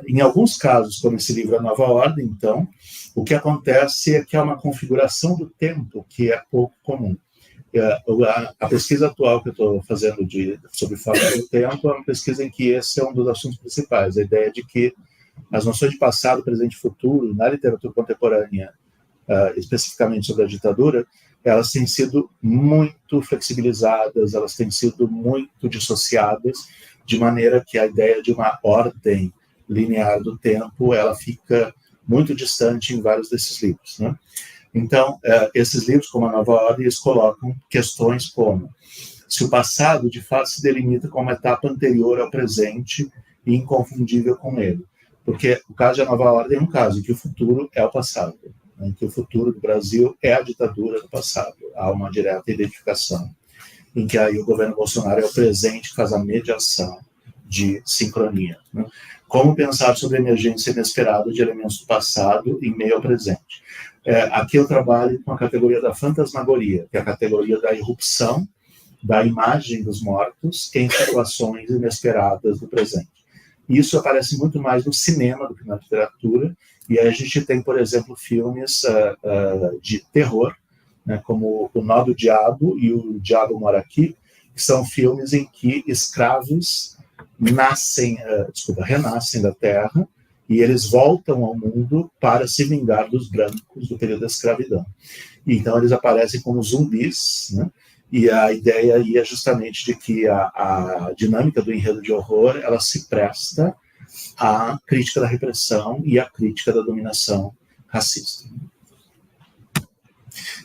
em alguns casos, como esse livro A Nova Ordem, então, o que acontece é que há uma configuração do tempo que é pouco comum. A pesquisa atual que eu estou fazendo sobre forma do tempo é uma pesquisa em que esse é um dos assuntos principais, a ideia de que as noções de passado, presente e futuro, na literatura contemporânea, especificamente sobre a ditadura, elas têm sido muito flexibilizadas, elas têm sido muito dissociadas, de maneira que a ideia de uma ordem linear do tempo, ela fica muito distante em vários desses livros, né? Então, esses livros, como A Nova Ordem, eles colocam questões como se o passado, de fato, se delimita como uma etapa anterior ao presente e inconfundível com ele. Porque o caso de A Nova Ordem é um caso em que o futuro é o passado, né? Em que o futuro do Brasil é a ditadura do passado. Há uma direta identificação, em que aí o governo Bolsonaro é o presente que faz a mediação de sincronia, né? Como pensar sobre a emergência inesperada de elementos do passado em meio ao presente? Aqui eu trabalho com a categoria da fantasmagoria, que é a categoria da irrupção da imagem dos mortos em situações inesperadas do presente. Isso aparece muito mais no cinema do que na literatura, e aí a gente tem, por exemplo, filmes de terror, né, como O Nó do Diabo e O Diabo Mora Aqui, que são filmes em que escravos renascem da terra e eles voltam ao mundo para se vingar dos brancos do período da escravidão. E, então eles aparecem como zumbis, né? E a ideia aí é justamente de que a dinâmica do enredo de horror, ela se presta à crítica da repressão e à crítica da dominação racista.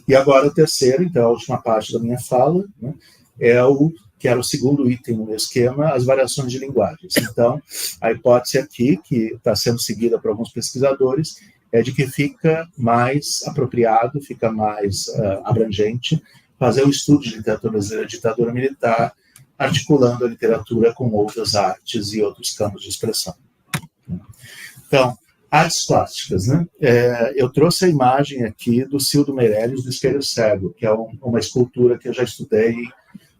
E agora o terceiro, então, a última parte da minha fala, né, que era o segundo item no esquema, as variações de linguagens. Então, a hipótese aqui, que está sendo seguida por alguns pesquisadores, é de que fica mais apropriado, fica mais abrangente, fazer um estudo de literatura brasileira, ditadura militar, articulando a literatura com outras artes e outros campos de expressão. Então, artes plásticas, né? Eu trouxe a imagem aqui do Cildo Meirelles do Espelho Cego, que é uma escultura que eu já estudei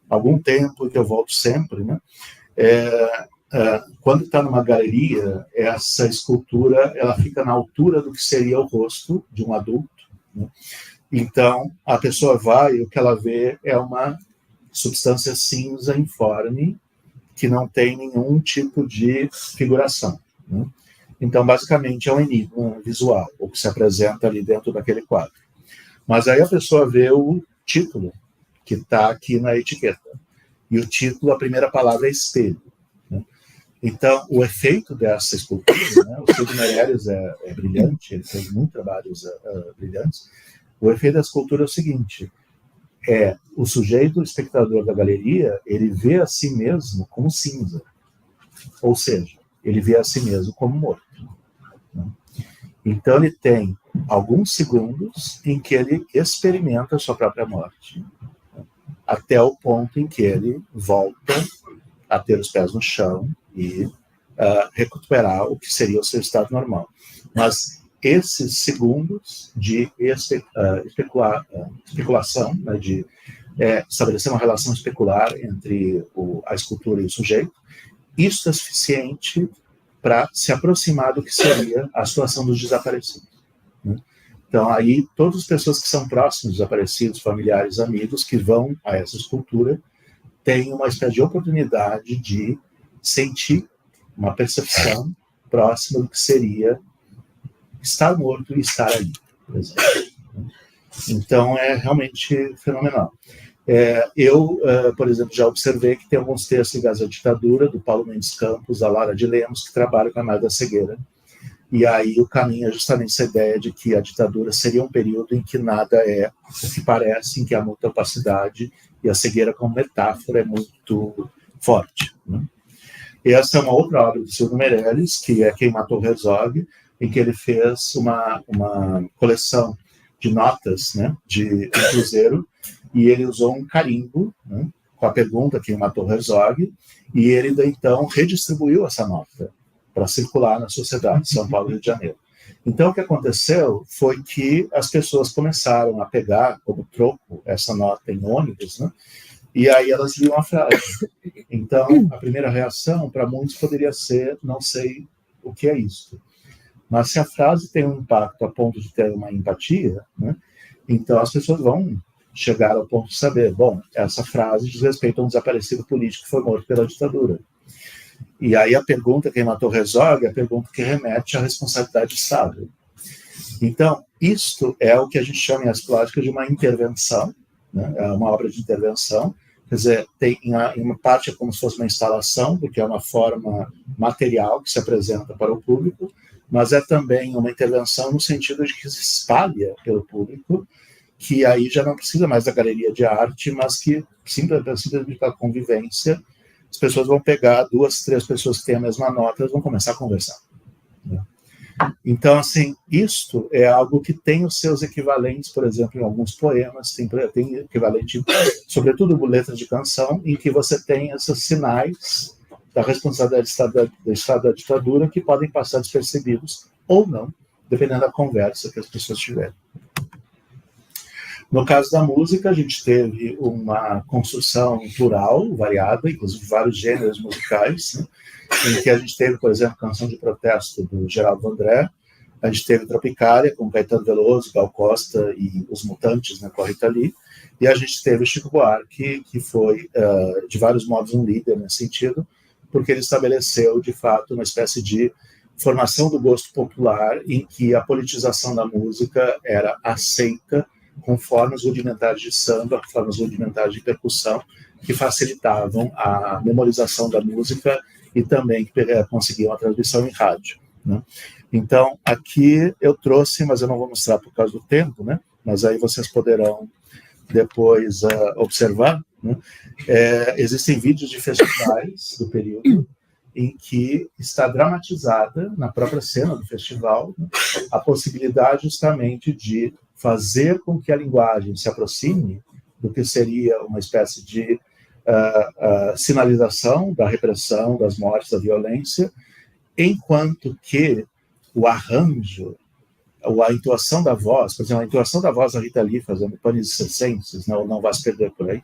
há algum tempo e que eu volto sempre, né? Quando está numa galeria, essa escultura ela fica na altura do que seria o rosto de um adulto, né? Então, a pessoa vai e o que ela vê é uma substância cinza informe que não tem nenhum tipo de figuração, né? Então, basicamente, é um enigma visual, o que se apresenta ali dentro daquele quadro. Mas aí a pessoa vê o título, que está aqui na etiqueta. E o título, a primeira palavra é espelho, né? Então, o efeito dessa escultura, né, o Cid Meirelles é brilhante, ele fez muitos trabalhos brilhantes. O efeito da escultura é o seguinte: o sujeito, o espectador da galeria, ele vê a si mesmo como cinza. Ou seja, ele vê a si mesmo como morto, né? Então, ele tem alguns segundos em que ele experimenta a sua própria morte, até o ponto em que ele volta a ter os pés no chão e recuperar o que seria o seu estado normal. Mas esses segundos de especulação, né, de estabelecer uma relação especular entre a escultura e o sujeito, isso é suficiente para se aproximar do que seria a situação dos desaparecidos, né? Então, aí, todas as pessoas que são próximas, desaparecidos, familiares, amigos, que vão a essa escultura, têm uma espécie de oportunidade de sentir uma percepção próxima do que seria estar morto e estar ali, por exemplo. Então, é realmente fenomenal. Eu, por exemplo, já observei que tem alguns textos ligados à ditadura, do Paulo Mendes Campos, da Lara de Lemos, que trabalham com a imagem da cegueira. E aí o caminho é justamente essa ideia de que a ditadura seria um período em que nada é o que parece, em que há muita opacidade, e a cegueira como metáfora é muito forte, né? E essa é uma outra obra do Cid Meirelles, que é Quem Matou Herzog, em que ele fez uma coleção de notas, né, de cruzeiro, e ele usou um carimbo, né, com a pergunta Quem Matou Herzog, e ele então redistribuiu essa nota para circular na sociedade de São Paulo e Rio de Janeiro. Então, o que aconteceu foi que as pessoas começaram a pegar como troco essa nota em ônibus, né? E aí elas liam a frase. Então, a primeira reação, para muitos, poderia ser: não sei o que é isso. Mas se a frase tem um impacto a ponto de ter uma empatia, né, então as pessoas vão chegar ao ponto de saber: bom, essa frase diz respeito a um desaparecido político que foi morto pela ditadura. E aí a pergunta Quem Matou Herzog é a pergunta que remete à responsabilidade do Estado. Então, isto é o que a gente chama em artes plásticas de uma intervenção, né? É uma obra de intervenção. Quer dizer, em uma parte é como se fosse uma instalação, porque é uma forma material que se apresenta para o público, mas é também uma intervenção no sentido de que se espalha pelo público, que aí já não precisa mais da galeria de arte, mas que simplesmente pela convivência, as pessoas vão pegar 2, 3 pessoas que têm a mesma nota, elas vão começar a conversar, né? Então, assim, isto é algo que tem os seus equivalentes, por exemplo, em alguns poemas, tem equivalente, sobretudo letras de canção, em que você tem esses sinais da responsabilidade do Estado da ditadura que podem passar despercebidos ou não, dependendo da conversa que as pessoas tiverem. No caso da música, a gente teve uma construção plural, variada, inclusive vários gêneros musicais, né, em que a gente teve, por exemplo, Canção de Protesto, do Geraldo André, a gente teve Tropicália, com Caetano Veloso, Gal Costa e Os Mutantes, né, com a Rita Lee, e a gente teve Chico Buarque, que foi, de vários modos, um líder nesse sentido, porque ele estabeleceu, de fato, uma espécie de formação do gosto popular, em que a politização da música era aceita com formas rudimentares de samba, formas rudimentares de percussão, que facilitavam a memorização da música e também que conseguiam a transmissão em rádio, né? Então, aqui eu trouxe, mas eu não vou mostrar por causa do tempo, né? Mas aí vocês poderão depois observar, né? Existem vídeos de festivais do período em que está dramatizada, na própria cena do festival, né, a possibilidade justamente de fazer com que a linguagem se aproxime do que seria uma espécie de sinalização da repressão, das mortes, da violência, enquanto que o arranjo, ou a entoação da voz, por exemplo, a entoação da voz da Rita Lee fazendo Panis Circenses, não vai se perder por aí,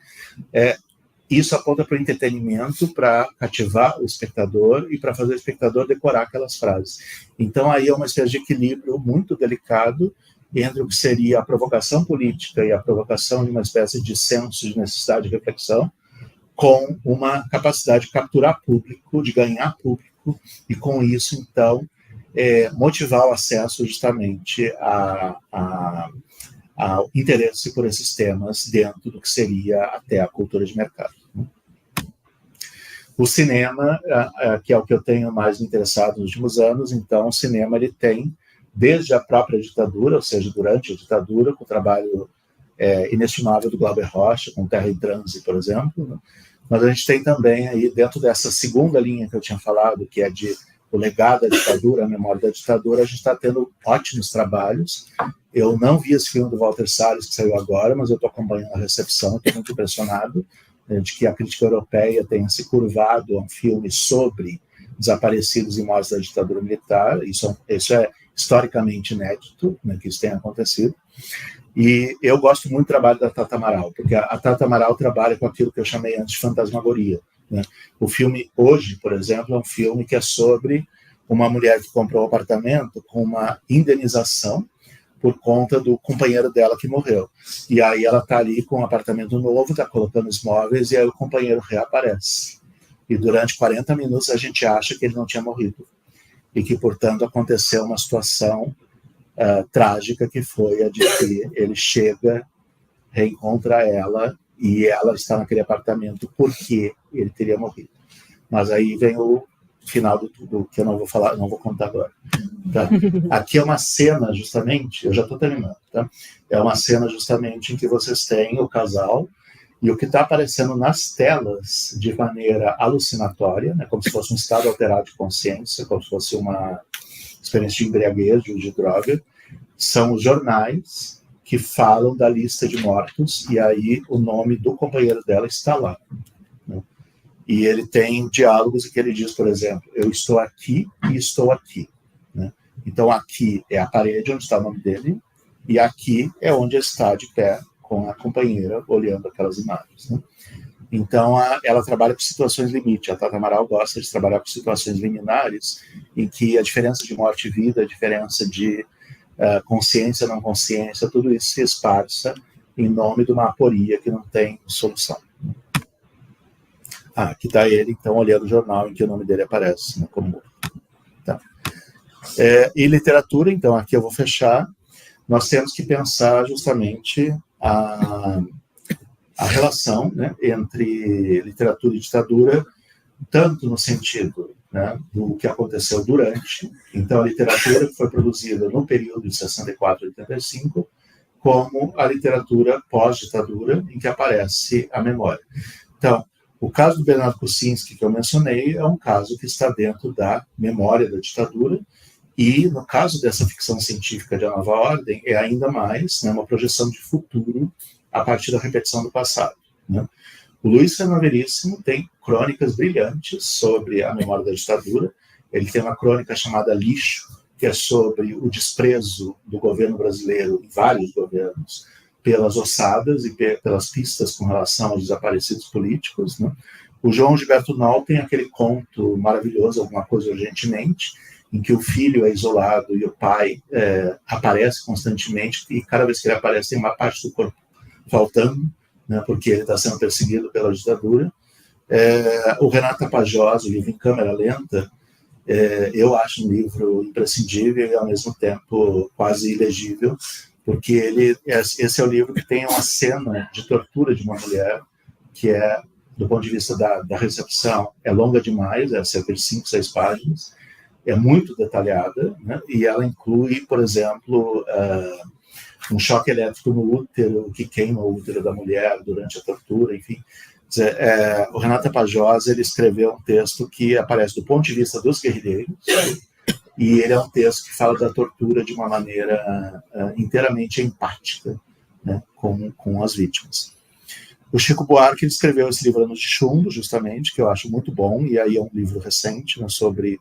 isso aponta para o entretenimento, para cativar o espectador e para fazer o espectador decorar aquelas frases. Então, aí é uma espécie de equilíbrio muito delicado entre o que seria a provocação política e a provocação de uma espécie de senso de necessidade de reflexão, com uma capacidade de capturar público, de ganhar público, e com isso, então, motivar o acesso justamente ao interesse por esses temas dentro do que seria até a cultura de mercado. O cinema, que é o que eu tenho mais me interessado nos últimos anos, então o cinema ele tem, desde a própria ditadura, ou seja, durante a ditadura, com o trabalho inestimável do Glauber Rocha, com Terra em Transe, por exemplo, né? Mas a gente tem também aí, dentro dessa segunda linha que eu tinha falado, que é de o legado da ditadura, a memória da ditadura, a gente está tendo ótimos trabalhos. Eu não vi esse filme do Walter Salles, que saiu agora, mas eu estou acompanhando a recepção, estou muito impressionado de que a crítica europeia tenha se curvado a um filme sobre desaparecidos e mortos da ditadura militar. Isso é historicamente inédito, né, que isso tenha acontecido. E eu gosto muito do trabalho da Tata Amaral, porque a Tata Amaral trabalha com aquilo que eu chamei antes de fantasmagoria, né? O filme Hoje, por exemplo, é um filme que é sobre uma mulher que comprou um apartamento com uma indenização por conta do companheiro dela que morreu. E aí ela está ali com um apartamento novo, está colocando os móveis, e aí o companheiro reaparece. E durante 40 minutos a gente acha que ele não tinha morrido. E que, portanto, aconteceu uma situação trágica, que foi a de que ele chega, reencontra ela, e ela está naquele apartamento porque ele teria morrido. Mas aí vem o final do tudo, que eu não vou falar, não vou contar agora. Tá? Aqui é uma cena, justamente, eu já estou terminando, tá? É uma cena justamente em que vocês têm o casal, e o que está aparecendo nas telas de maneira alucinatória, né, como se fosse um estado alterado de consciência, como se fosse uma experiência de embriaguez, de droga, são os jornais que falam da lista de mortos, e aí o nome do companheiro dela está lá, né? E ele tem diálogos em que ele diz, por exemplo, eu estou aqui e estou aqui, né? Então aqui é a parede onde está o nome dele, e aqui é onde ele está de pé com a companheira olhando aquelas imagens, né? Então ela trabalha com situações limite. A Tata Amaral gosta de trabalhar com situações liminares, em que a diferença de morte e vida, a diferença de consciência, não consciência, tudo isso se esparça em nome de uma aporia que não tem solução. Aqui está ele, então, olhando o jornal em que o nome dele aparece, né, como morto. Tá. E literatura, então, aqui eu vou fechar. Nós temos que pensar justamente a relação, né, entre literatura e ditadura, tanto no sentido, né, do que aconteceu durante, então a literatura que foi produzida no período de 64 a 85, como a literatura pós-ditadura, em que aparece a memória. Então, o caso do Bernardo Kucinski, que eu mencionei, é um caso que está dentro da memória da ditadura, e no caso dessa ficção científica de A Nova Ordem, é ainda mais, né, uma projeção de futuro a partir da repetição do passado, né? O Luiz Fernando Veríssimo tem crônicas brilhantes sobre a memória da ditadura. Ele tem uma crônica chamada Lixo, que é sobre o desprezo do governo brasileiro, em vários governos, pelas ossadas e pelas pistas com relação aos desaparecidos políticos, né? O João Gilberto Noll tem aquele conto maravilhoso, Alguma Coisa Urgentemente, em que o filho é isolado e o pai aparece constantemente, e cada vez que ele aparece tem uma parte do corpo faltando, né, porque ele está sendo perseguido pela ditadura. O Renato Tapajós, o livro Em Câmera Lenta, eu acho um livro imprescindível e, ao mesmo tempo, quase ilegível, porque esse é o livro que tem uma cena de tortura de uma mulher, que é, do ponto de vista da recepção, é longa demais, é cerca de 5, 6 páginas, é muito detalhada, né, e ela inclui, por exemplo, um choque elétrico no útero, que queima o útero da mulher durante a tortura, enfim. O Renato Tapajós, ele escreveu um texto que aparece do ponto de vista dos guerrilheiros, e ele é um texto que fala da tortura de uma maneira inteiramente empática, né, com as vítimas. O Chico Buarque escreveu esse livro Anos de Chumbo, justamente, que eu acho muito bom, e aí é um livro recente, né, sobre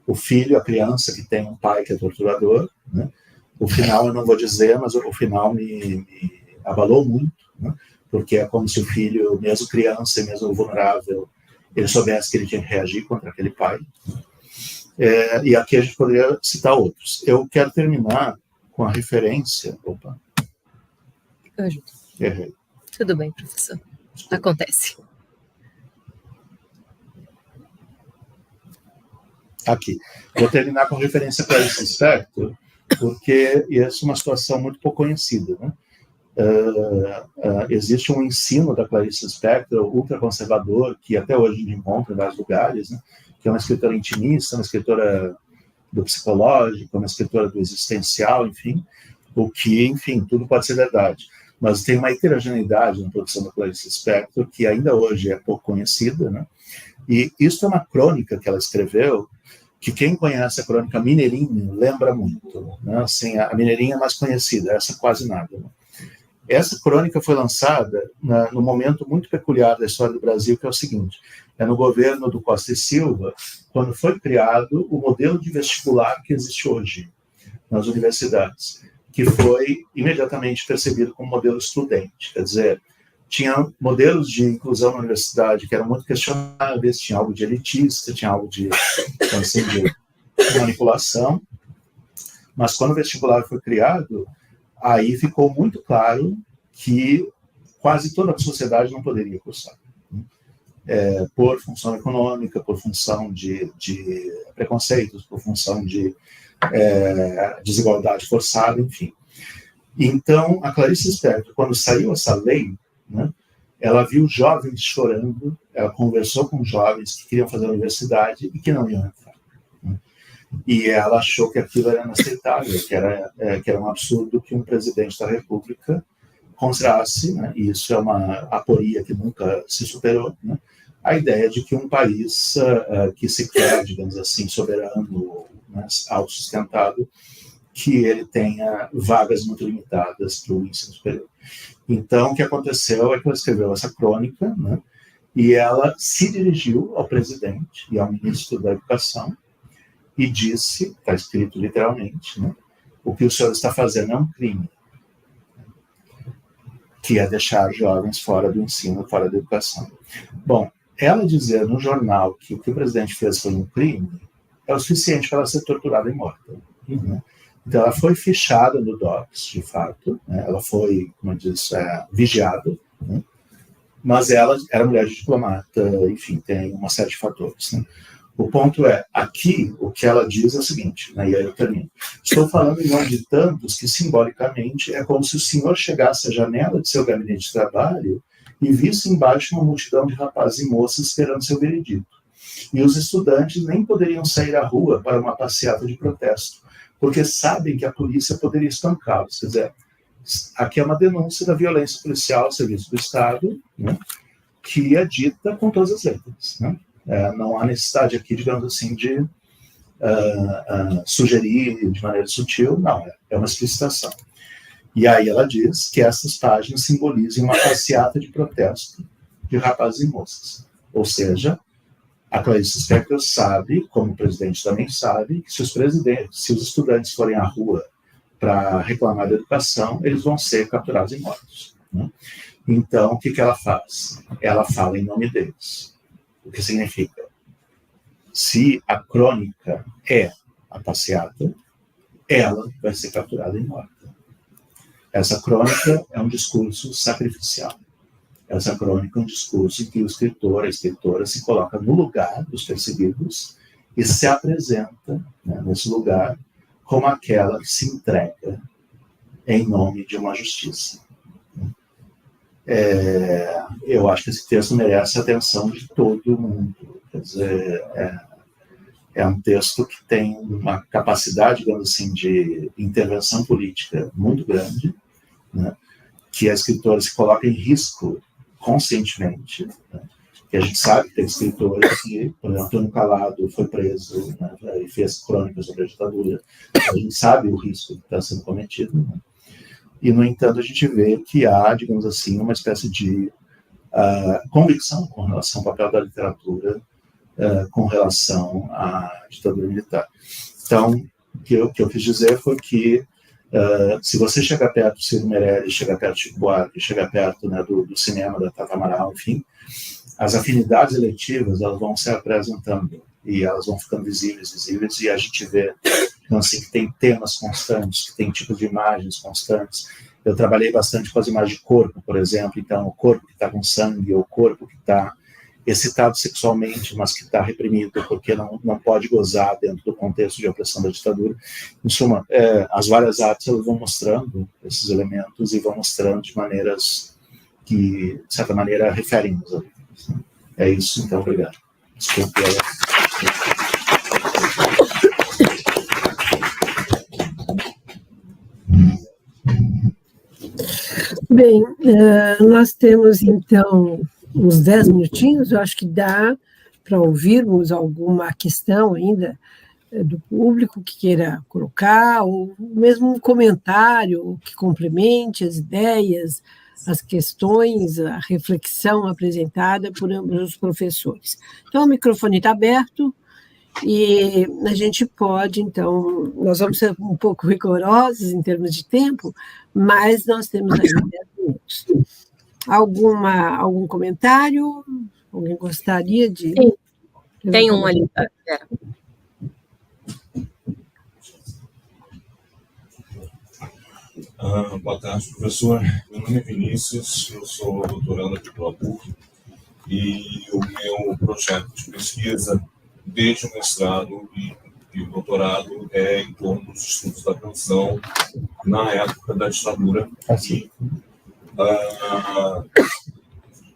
o filho, a criança que tem um pai que é torturador, né. O final eu não vou dizer, mas o final me abalou muito, né? Porque é como se o filho, mesmo criança e mesmo vulnerável, ele soubesse que ele tinha que reagir contra aquele pai. E aqui a gente poderia citar outros. Eu quero terminar com a referência... Opa.
Eu ajudo.
Errei.
Tudo bem, professor. acontece.
Aqui. Vou terminar com referência para esse aspecto, porque essa é uma situação muito pouco conhecida, né? Existe um ensino da Clarice Lispector ultraconservador, que até hoje a gente encontra em vários lugares, né? Que é uma escritora intimista, uma escritora do psicológico, uma escritora do existencial, enfim, o que, enfim, tudo pode ser verdade. Mas tem uma heterogeneidade na produção da Clarice Lispector que ainda hoje é pouco conhecida, né? E isso é uma crônica que ela escreveu, que quem conhece a crônica Mineirinho lembra muito, né? Assim, a Mineirinha é mais conhecida, essa quase nada, né? Essa crônica foi lançada num momento muito peculiar da história do Brasil, que é o seguinte: é no governo do Costa e Silva, quando foi criado o modelo de vestibular que existe hoje nas universidades, que foi imediatamente percebido como modelo estudante. Quer dizer, tinha modelos de inclusão na universidade que eram muito questionáveis, tinha algo de elitista, tinha algo de, assim, de manipulação, mas quando o vestibular foi criado, aí ficou muito claro que quase toda a sociedade não poderia cursar, por função econômica, por função de preconceitos, por função de desigualdade forçada, enfim. Então, a Clarice Lispector, quando saiu essa lei, né, ela viu jovens chorando, ela conversou com jovens que queriam fazer a universidade e que não iam entrar, né? E ela achou que aquilo era inaceitável, que era um absurdo que um presidente da República considerasse, né, e isso é uma aporia que nunca se superou, né, a ideia de que um país que se quer, digamos assim, soberano, né, autossustentado, que ele tenha vagas muito limitadas para o ensino superior. Então, o que aconteceu é que ela escreveu essa crônica, né, e ela se dirigiu ao presidente e ao ministro da Educação e disse, está escrito literalmente, né, o que o senhor está fazendo é um crime, que é deixar jovens fora do ensino, fora da educação. Bom, ela dizer no jornal que o que o presidente fez foi um crime é o suficiente para ela ser torturada e morta, né? Então, ela foi fichada no DOPS, de fato, né? Ela foi, como eu disse, vigiada, né? Mas ela era mulher de diplomata, enfim, tem uma série de fatores, né? O ponto é, aqui, o que ela diz é o seguinte, né, e aí eu termino. Estou falando em nome de tantos que, simbolicamente, é como se o senhor chegasse à janela de seu gabinete de trabalho e visse embaixo uma multidão de rapazes e moças esperando seu veredito. E os estudantes nem poderiam sair à rua para uma passeata de protesto, porque sabem que a polícia poderia espancá-los. Quer dizer, aqui é uma denúncia da violência policial ao serviço do Estado, né, que é dita com todas as letras, né? Não há necessidade aqui, digamos assim, de sugerir de maneira sutil, não, é uma explicitação. E aí ela diz que essas páginas simbolizam uma passeata de protesto de rapazes e moças. Ou seja, a Clarice Lispector sabe, como o presidente também sabe, que se os estudantes forem à rua para reclamar da educação, eles vão ser capturados e mortos, né? Então, o que ela faz? Ela fala em nome deles. O que significa? Se a crônica é a passeata, ela vai ser capturada e morta. Essa crônica é um discurso sacrificial. Essa crônica é um discurso em que o escritor, a escritora, se coloca no lugar dos perseguidos e se apresenta, né, nesse lugar como aquela que se entrega em nome de uma justiça. Eu acho que esse texto merece a atenção de todo mundo. Quer dizer, é um texto que tem uma capacidade, digamos assim, de intervenção política muito grande, né, que a escritora se coloca em risco conscientemente, né, que a gente sabe que tem escritores que, por exemplo, Antônio Calado foi preso, né, e fez crônicas sobre a ditadura. A gente sabe o risco que está sendo cometido, né? E, no entanto, a gente vê que há, digamos assim, uma espécie de convicção com relação ao papel da literatura, com relação à ditadura militar. Então, o que eu quis dizer foi que, se você chegar perto do Ciro Meirelles, chegar perto de Chico Buarque, chegar perto, né, do cinema da Tata Amaral, enfim, as afinidades eletivas elas vão se apresentando e elas vão ficando visíveis, e a gente vê, então, assim, que tem temas constantes, que tem tipos de imagens constantes, Eu trabalhei bastante com as imagens de corpo, por exemplo, então o corpo que está com sangue, ou o corpo que está excitado sexualmente, mas que está reprimido porque não pode gozar dentro do contexto de opressão da ditadura. Em suma, as várias artes elas vão mostrando esses elementos e vão mostrando de maneiras que, de certa maneira, referem-nos a eles. É isso, então, obrigado. Desculpe.
Bem, nós temos, então, uns 10 minutinhos, eu acho que dá para ouvirmos alguma questão ainda do público que queira colocar, ou mesmo um comentário que complemente as ideias, as questões, a reflexão apresentada por ambos os professores. Então, o microfone está aberto e a gente pode, então, nós vamos ser um pouco rigorosos em termos de tempo, mas nós temos ainda 10 minutos. Algum comentário? Alguém gostaria de...
Sim, tem um ali.
Boa tarde, professor. Meu nome é Vinícius, eu sou doutorando aqui pela PUC e o meu projeto de pesquisa, desde o mestrado e o doutorado, é em torno dos estudos da canção na época da ditadura.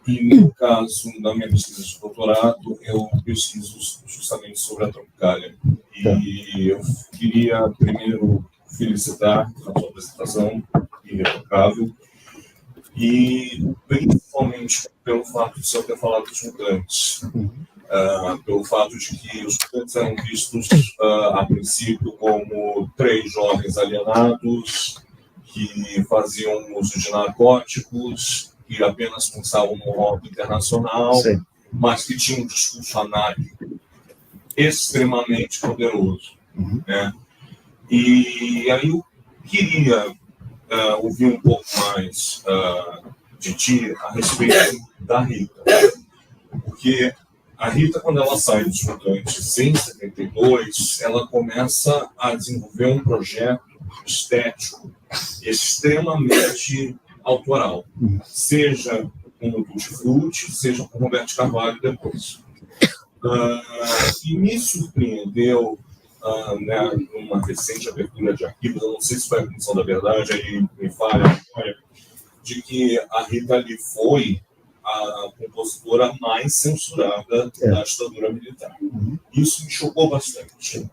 E no caso da minha pesquisa de doutorado, eu pesquiso justamente sobre a Tropicália. E eu queria primeiro felicitar a sua apresentação, irretocável, e principalmente pelo fato de você ter falado dos mutantes, pelo fato de que os mutantes eram vistos a princípio como 3 jovens alienados que faziam uso de narcóticos, que apenas pensavam no rock internacional, sim, mas que tinham um discurso anárquico extremamente poderoso. Né? E aí eu queria ouvir um pouco mais de ti a respeito da Rita. Porque a Rita, quando ela sai dos Mutantes em 72, ela começa a desenvolver um projeto estético extremamente autoral, seja com o Tutti Frutti, seja com Roberto Carvalho depois. E me surpreendeu, né, numa recente abertura de arquivos, eu não sei se foi a Comissão da Verdade, aí me falha a memória, de que a Rita Lee foi a compositora mais censurada da ditadura militar. Isso me chocou bastante.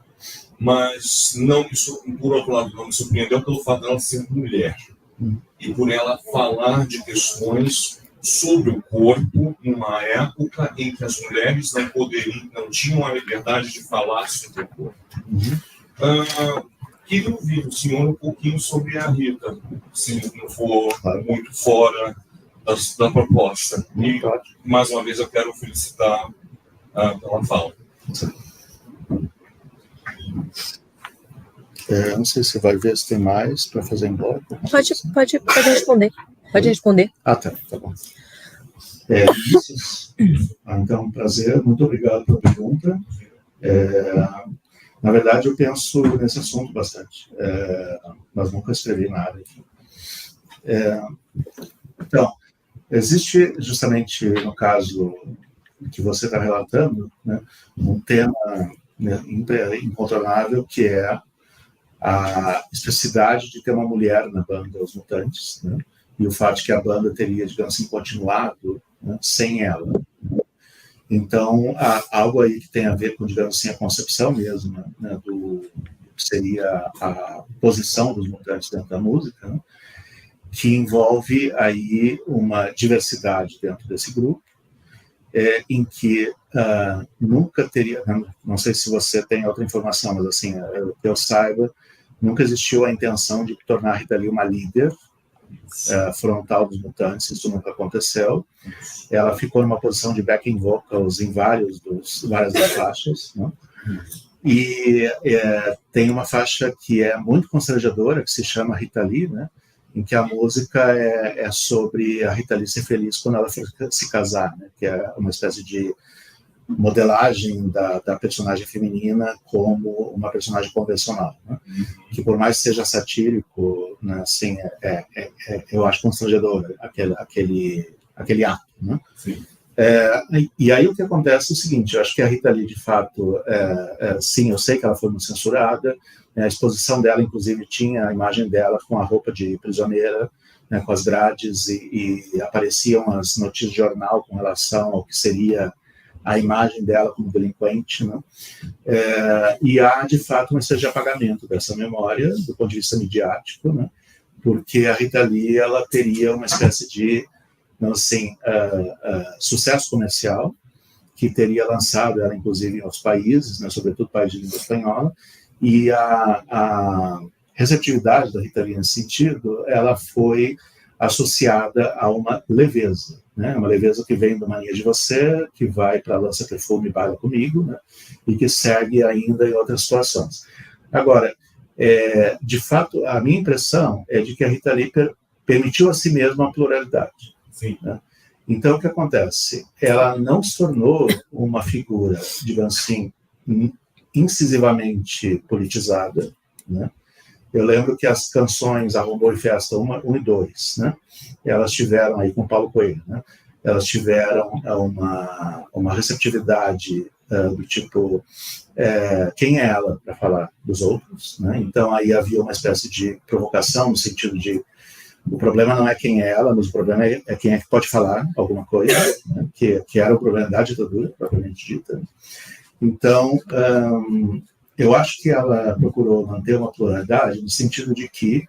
Mas, por outro lado, não me surpreendeu pelo fato de ela ser mulher. E por ela falar de questões sobre o corpo numa época em que as mulheres não tinham a liberdade de falar sobre o corpo. Queria ouvir do senhor um pouquinho sobre a Rita, se não for muito fora da proposta. E, mais uma vez, eu quero felicitar pela fala.
Não sei se vai ver se tem mais para fazer em bloco.
Pode responder. Pode responder.
Tá bom. Então, prazer, muito obrigado pela pergunta. Na verdade, eu penso nesse assunto bastante, mas nunca escrevi nada. Então, existe justamente, no caso que você está relatando, né, um tema, né, incontornável, que é a especificidade de ter uma mulher na banda Os Mutantes, né, e o fato de que a banda teria, digamos assim, continuado, né, sem ela. Então, há algo aí que tem a ver com, digamos assim, a concepção mesmo, né, do que seria a posição dos mutantes dentro da música, né, que envolve aí uma diversidade dentro desse grupo, em que nunca teria, não sei se você tem outra informação, mas assim, que eu saiba, nunca existiu a intenção de tornar a Rita Lee uma líder frontal dos Mutantes, isso nunca aconteceu. Ela ficou numa posição de backing vocals em várias das faixas, né? E tem uma faixa que é muito constrangedora, que se chama Rita Lee, né? Em que a música é sobre a Rita Lee ser feliz quando ela for se casar, né? Que é uma espécie de modelagem da personagem feminina como uma personagem convencional, né? Que por mais que seja satírico, né, assim, eu acho constrangedor aquele ato, né?
Sim.
E aí o que acontece é o seguinte: eu acho que a Rita Lee, de fato, sim, eu sei que ela foi muito censurada, né, a exposição dela, inclusive, tinha a imagem dela com a roupa de prisioneira, né, com as grades, e apareciam as notícias de jornal com relação ao que seria a imagem dela como delinquente, né? E há, de fato, uma espécie de apagamento dessa memória, do ponto de vista midiático, né? Porque a Rita Lee, ela teria uma espécie de, assim, sucesso comercial, que teria lançado ela, inclusive, em outros países, né, sobretudo países de língua espanhola, e a receptividade da Rita Lee nesse sentido, ela foi associada a uma leveza, né? Uma leveza que vem do Mania de Você, que vai para Lança Perfume e Baila Comigo, né? E que segue ainda em outras situações. Agora, de fato, a minha impressão é de que a Rita Lee permitiu a si mesma uma pluralidade.
Sim.
Né? Então, o que acontece? Ela não se tornou uma figura, digamos assim, incisivamente politizada, né? Eu lembro que as canções Arrombou e Festa 1 e 2, né? Elas tiveram, aí com Paulo Coelho, né? Elas tiveram uma receptividade do tipo, quem é ela para falar dos outros, né? Então aí havia uma espécie de provocação no sentido de o problema não é quem é ela, mas o problema é quem é que pode falar alguma coisa, né? que era o problema da ditadura, propriamente dita. Então, eu acho que ela procurou manter uma pluralidade no sentido de que,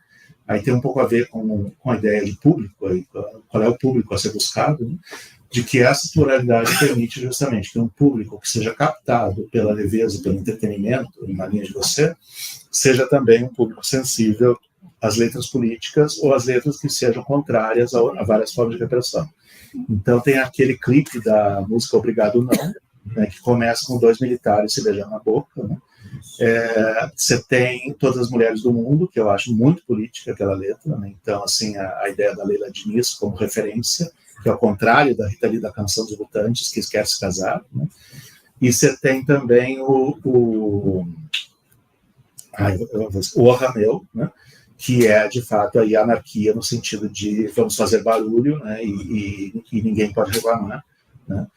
aí tem um pouco a ver com a ideia de público, aí, qual é o público a ser buscado, né? De que essa pluralidade permite justamente que um público que seja captado pela leveza, pelo entretenimento, em uma linha de Você, seja também um público sensível às letras políticas ou às letras que sejam contrárias a várias formas de repressão. Então tem aquele clipe da música Obrigado Não, né, que começa com 2 militares se beijando na boca, né? Você tem Todas as Mulheres do Mundo, que eu acho muito política aquela letra, né? Então, assim, a ideia da Leila Diniz como referência, que é ao contrário da Rita Lee da Canção dos Mutantes, que quer se casar, né? E você tem também o Arrameu, né? Que é, de fato, aí a anarquia no sentido de vamos fazer barulho, né? E ninguém pode reclamar, né?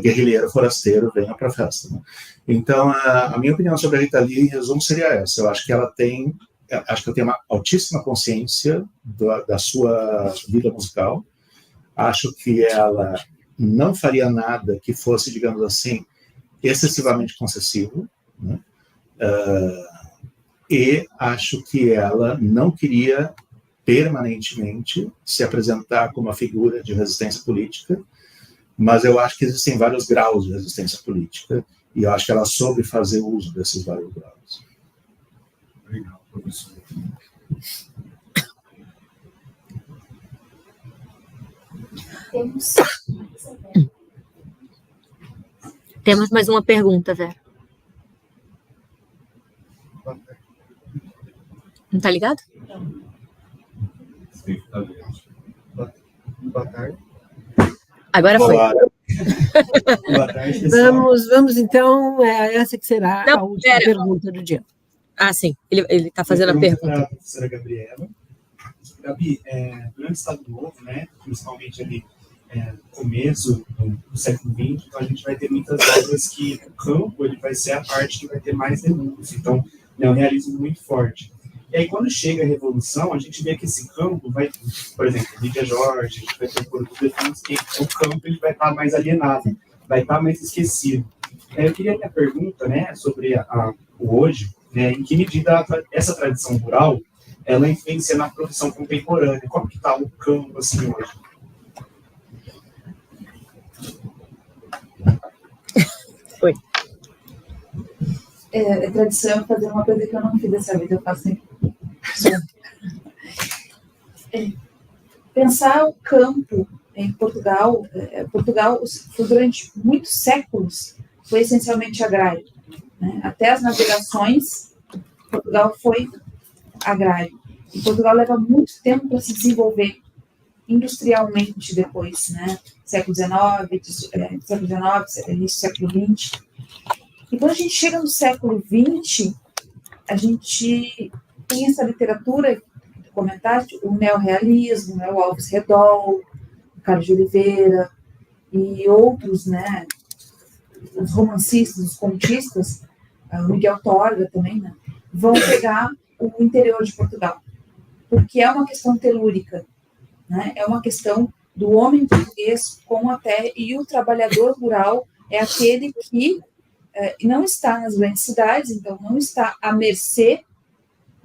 Guerrilheiro forasteiro, venha para a festa, né? Então, a minha opinião sobre a Rita Lee, em resumo, seria essa. Eu acho que ela tem uma altíssima consciência da sua vida musical. Acho que ela não faria nada que fosse, digamos assim, excessivamente concessivo, né? E acho que ela não queria permanentemente se apresentar como uma figura de resistência política, mas eu acho que existem vários graus de resistência política, e eu acho que ela soube fazer uso desses vários graus.
Obrigado, professor.
Temos mais uma pergunta, Vera. Não tá ligado?
Sim, tá ligado.
Boa tarde.
Agora foi.
Boa tarde, pessoal.
Vamos então, essa que será
Não,
a última
pera.
pergunta do dia.
Ah, sim. Ele tá fazendo a pergunta.
Para a professora Gabriela. Gabi, durante o Estado Novo, né, principalmente ali no começo do século XX, então a gente vai ter muitas obras que o campo ele vai ser a parte que vai ter mais denúncia. Então, é um realismo muito forte. E aí, quando chega a Revolução, a gente vê que esse campo vai, por exemplo, Lídia Jorge, a gente vai ter o Coro dos Defuntos, que o campo ele vai estar mais alienado, vai estar mais esquecido. Eu queria ter a pergunta, né, sobre o hoje, né, em que medida essa tradição rural ela influencia na produção contemporânea. Como que está o campo assim hoje?
Oi.
É tradição fazer uma coisa que eu não fiz dessa vida, eu faço sempre. Pensar o campo em Portugal, Portugal durante muitos séculos foi essencialmente agrário, né? Até as navegações, Portugal foi agrário. E Portugal leva muito tempo para se desenvolver. industrialmente depois, né? Século XIX, início do século XX. E quando a gente chega no século XX, a gente tem essa literatura que tu comentaste, o neorrealismo, né? O Alves Redol, o Carlos de Oliveira e outros, né? Os romancistas, os contistas, o Miguel Torga também, né? Vão pegar o interior de Portugal, porque é uma questão telúrica, né? É uma questão do homem português com a terra, e o trabalhador rural é aquele que não está nas grandes cidades, então não está à mercê,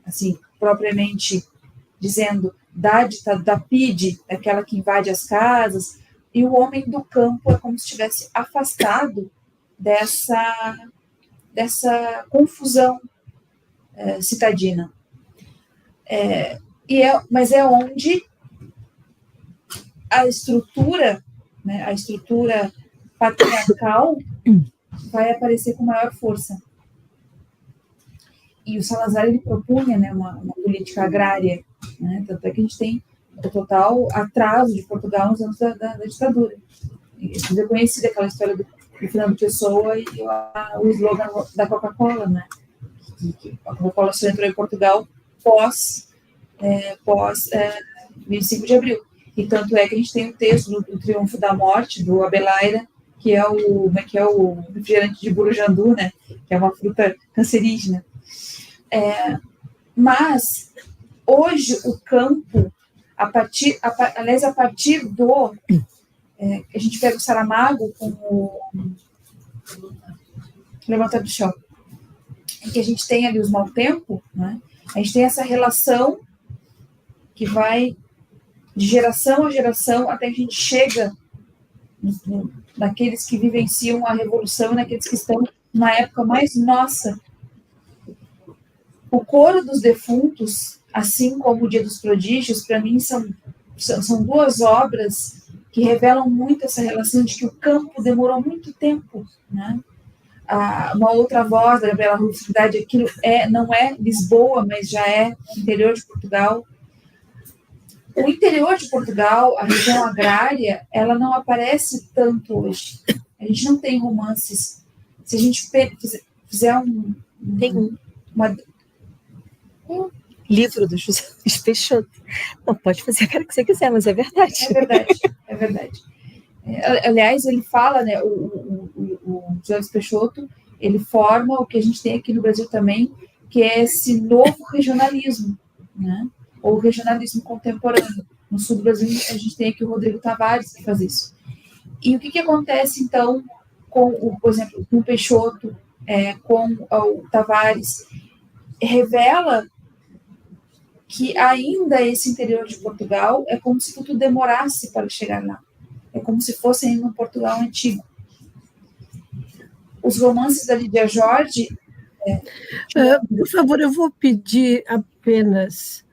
assim, propriamente dizendo, da PIDE, daquela que invade as casas, e o homem do campo é como se estivesse afastado dessa confusão citadina. Mas é onde a estrutura, né, a estrutura patriarcal vai aparecer com maior força. E o Salazar, ele propunha, né, uma política agrária, né, tanto é que a gente tem o total atraso de Portugal nos anos da ditadura. É conhecida aquela história do Fernando Pessoa e o slogan da Coca-Cola, né? A Coca-Cola só entrou em Portugal pós 25 de abril. E tanto é que a gente tem o texto do Triunfo da Morte, do Abelaira, que é o refrigerante de Burujandu, né? Que é uma fruta cancerígena. Mas, hoje, o campo, a partir do... a gente pega o Saramago com o Levanta do Chão, em que a gente tem ali os mau tempo, né? A gente tem essa relação que vai de geração a geração até que a gente chega naqueles que vivenciam a Revolução e naqueles que estão na época mais nossa. O Coro dos Defuntos, assim como o Dia dos Prodígios, para mim são duas obras que revelam muito essa relação de que o campo demorou muito tempo, né? Uma outra voz da Gabriela Rufo, aquilo não é Lisboa, mas já é o interior de Portugal. O interior de Portugal, a região agrária, ela não aparece tanto hoje. A gente não tem romances. Se a gente fizer
livro do José Luiz Peixoto. Não, pode fazer a cara que você quiser, mas é verdade.
É verdade. Aliás, ele fala, né, o José Luiz Peixoto, ele forma o que a gente tem aqui no Brasil também, que é esse novo regionalismo, né? Ou regionalismo contemporâneo. No sul do Brasil, a gente tem aqui o Rodrigo Tavares, que faz isso. E o que acontece, então, por exemplo, com o Peixoto, com o Tavares, revela que ainda esse interior de Portugal é como se tudo demorasse para chegar lá. É como se fosse ainda um Portugal antigo. Os romances da Lídia Jorge...
por favor, eu vou pedir apenas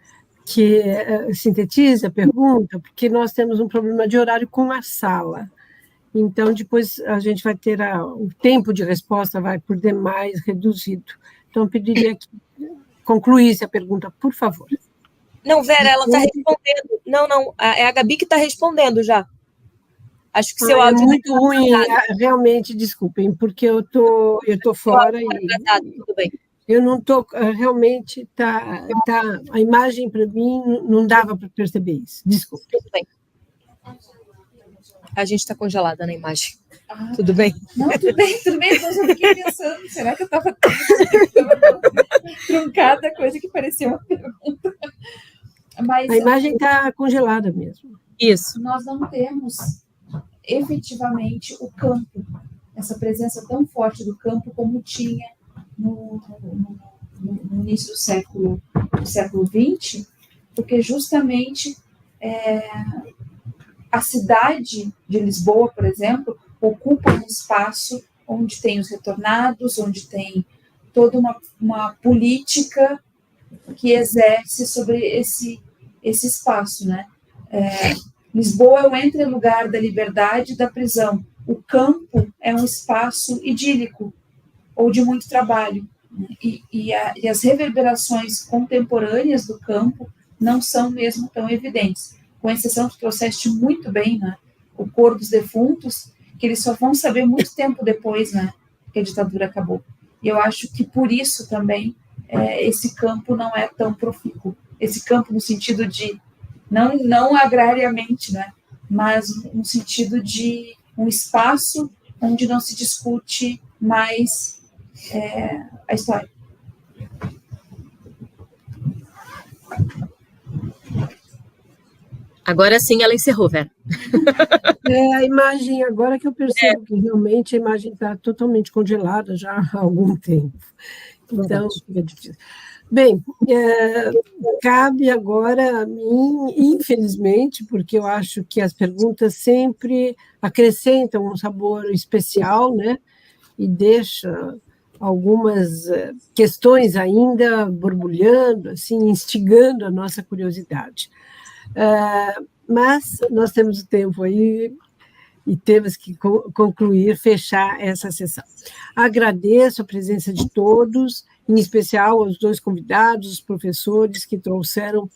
que sintetize a pergunta, porque nós temos um problema de horário com a sala. Então, depois a gente vai ter o tempo de resposta vai por demais reduzido. Então, eu pediria que concluísse a pergunta, por favor.
Não, Vera, ela está respondendo. Não, é a Gabi que está respondendo já. Acho que seu áudio...
É muito ruim, realmente, desculpem, porque eu tô fora e...
Tudo bem.
Eu não estou, realmente, a imagem para mim não dava para perceber isso. Desculpe.
Tudo bem. A gente está congelada na imagem. Tudo bem?
Não, tudo bem. Eu só fiquei pensando, será que eu estava truncada a coisa que parecia uma pergunta? Mas,
a imagem está congelada mesmo.
Isso.
Nós não temos efetivamente o campo, essa presença tão forte do campo como tinha no início do século XX, porque justamente a cidade de Lisboa, por exemplo, ocupa um espaço onde tem os retornados, onde tem toda uma política que exerce sobre esse espaço, né? Lisboa é o entrelugar da liberdade e da prisão. O campo é um espaço idílico ou de muito trabalho. Né? E as reverberações contemporâneas do campo não são mesmo tão evidentes. com exceção que trouxeste muito bem, né, o cor dos defuntos, que eles só vão saber muito tempo depois, né, que a ditadura acabou. E eu acho que por isso também esse campo não é tão profícuo. Esse campo no sentido de, não agrariamente, né, mas no sentido de um espaço onde não se discute mais a história.
Agora sim ela encerrou, Vera.
A imagem, agora que eu percebo que realmente a imagem está totalmente congelada já há algum tempo. Então, fica difícil. Bem, cabe agora a mim, infelizmente, porque eu acho que as perguntas sempre acrescentam um sabor especial, né? E deixa algumas questões ainda borbulhando, assim, instigando a nossa curiosidade. Mas nós temos o tempo aí e temos que concluir, fechar essa sessão. Agradeço a presença de todos, em especial aos 2 convidados, os professores que trouxeram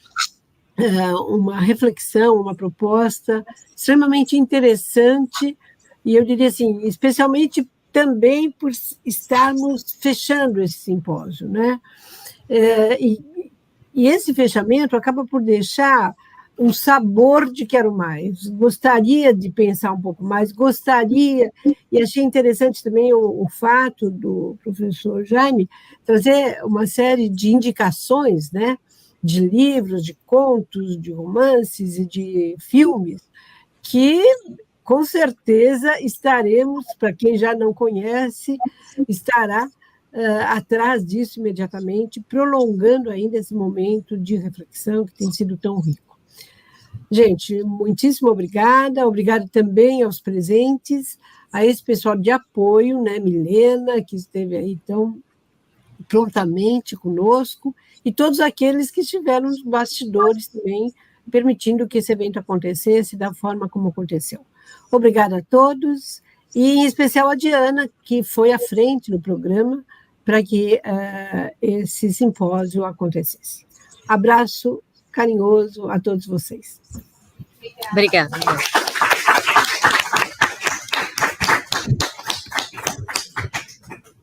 uma reflexão, uma proposta extremamente interessante, e eu diria assim, especialmente também por estarmos fechando esse simpósio, né? E esse fechamento acaba por deixar um sabor de quero mais, gostaria de pensar um pouco mais, e achei interessante também o fato do professor Jaime trazer uma série de indicações, né, de livros, de contos, de romances e de filmes, que com certeza estaremos, para quem já não conhece, estará atrás disso imediatamente, prolongando ainda esse momento de reflexão que tem sido tão rico. Gente, muitíssimo obrigada também aos presentes, a esse pessoal de apoio, né, Milena, que esteve aí tão prontamente conosco, e todos aqueles que estiveram nos bastidores também, permitindo que esse evento acontecesse da forma como aconteceu. Obrigada a todos, e em especial a Diana, que foi à frente no programa para que esse simpósio acontecesse. Abraço carinhoso a todos vocês.
Obrigada.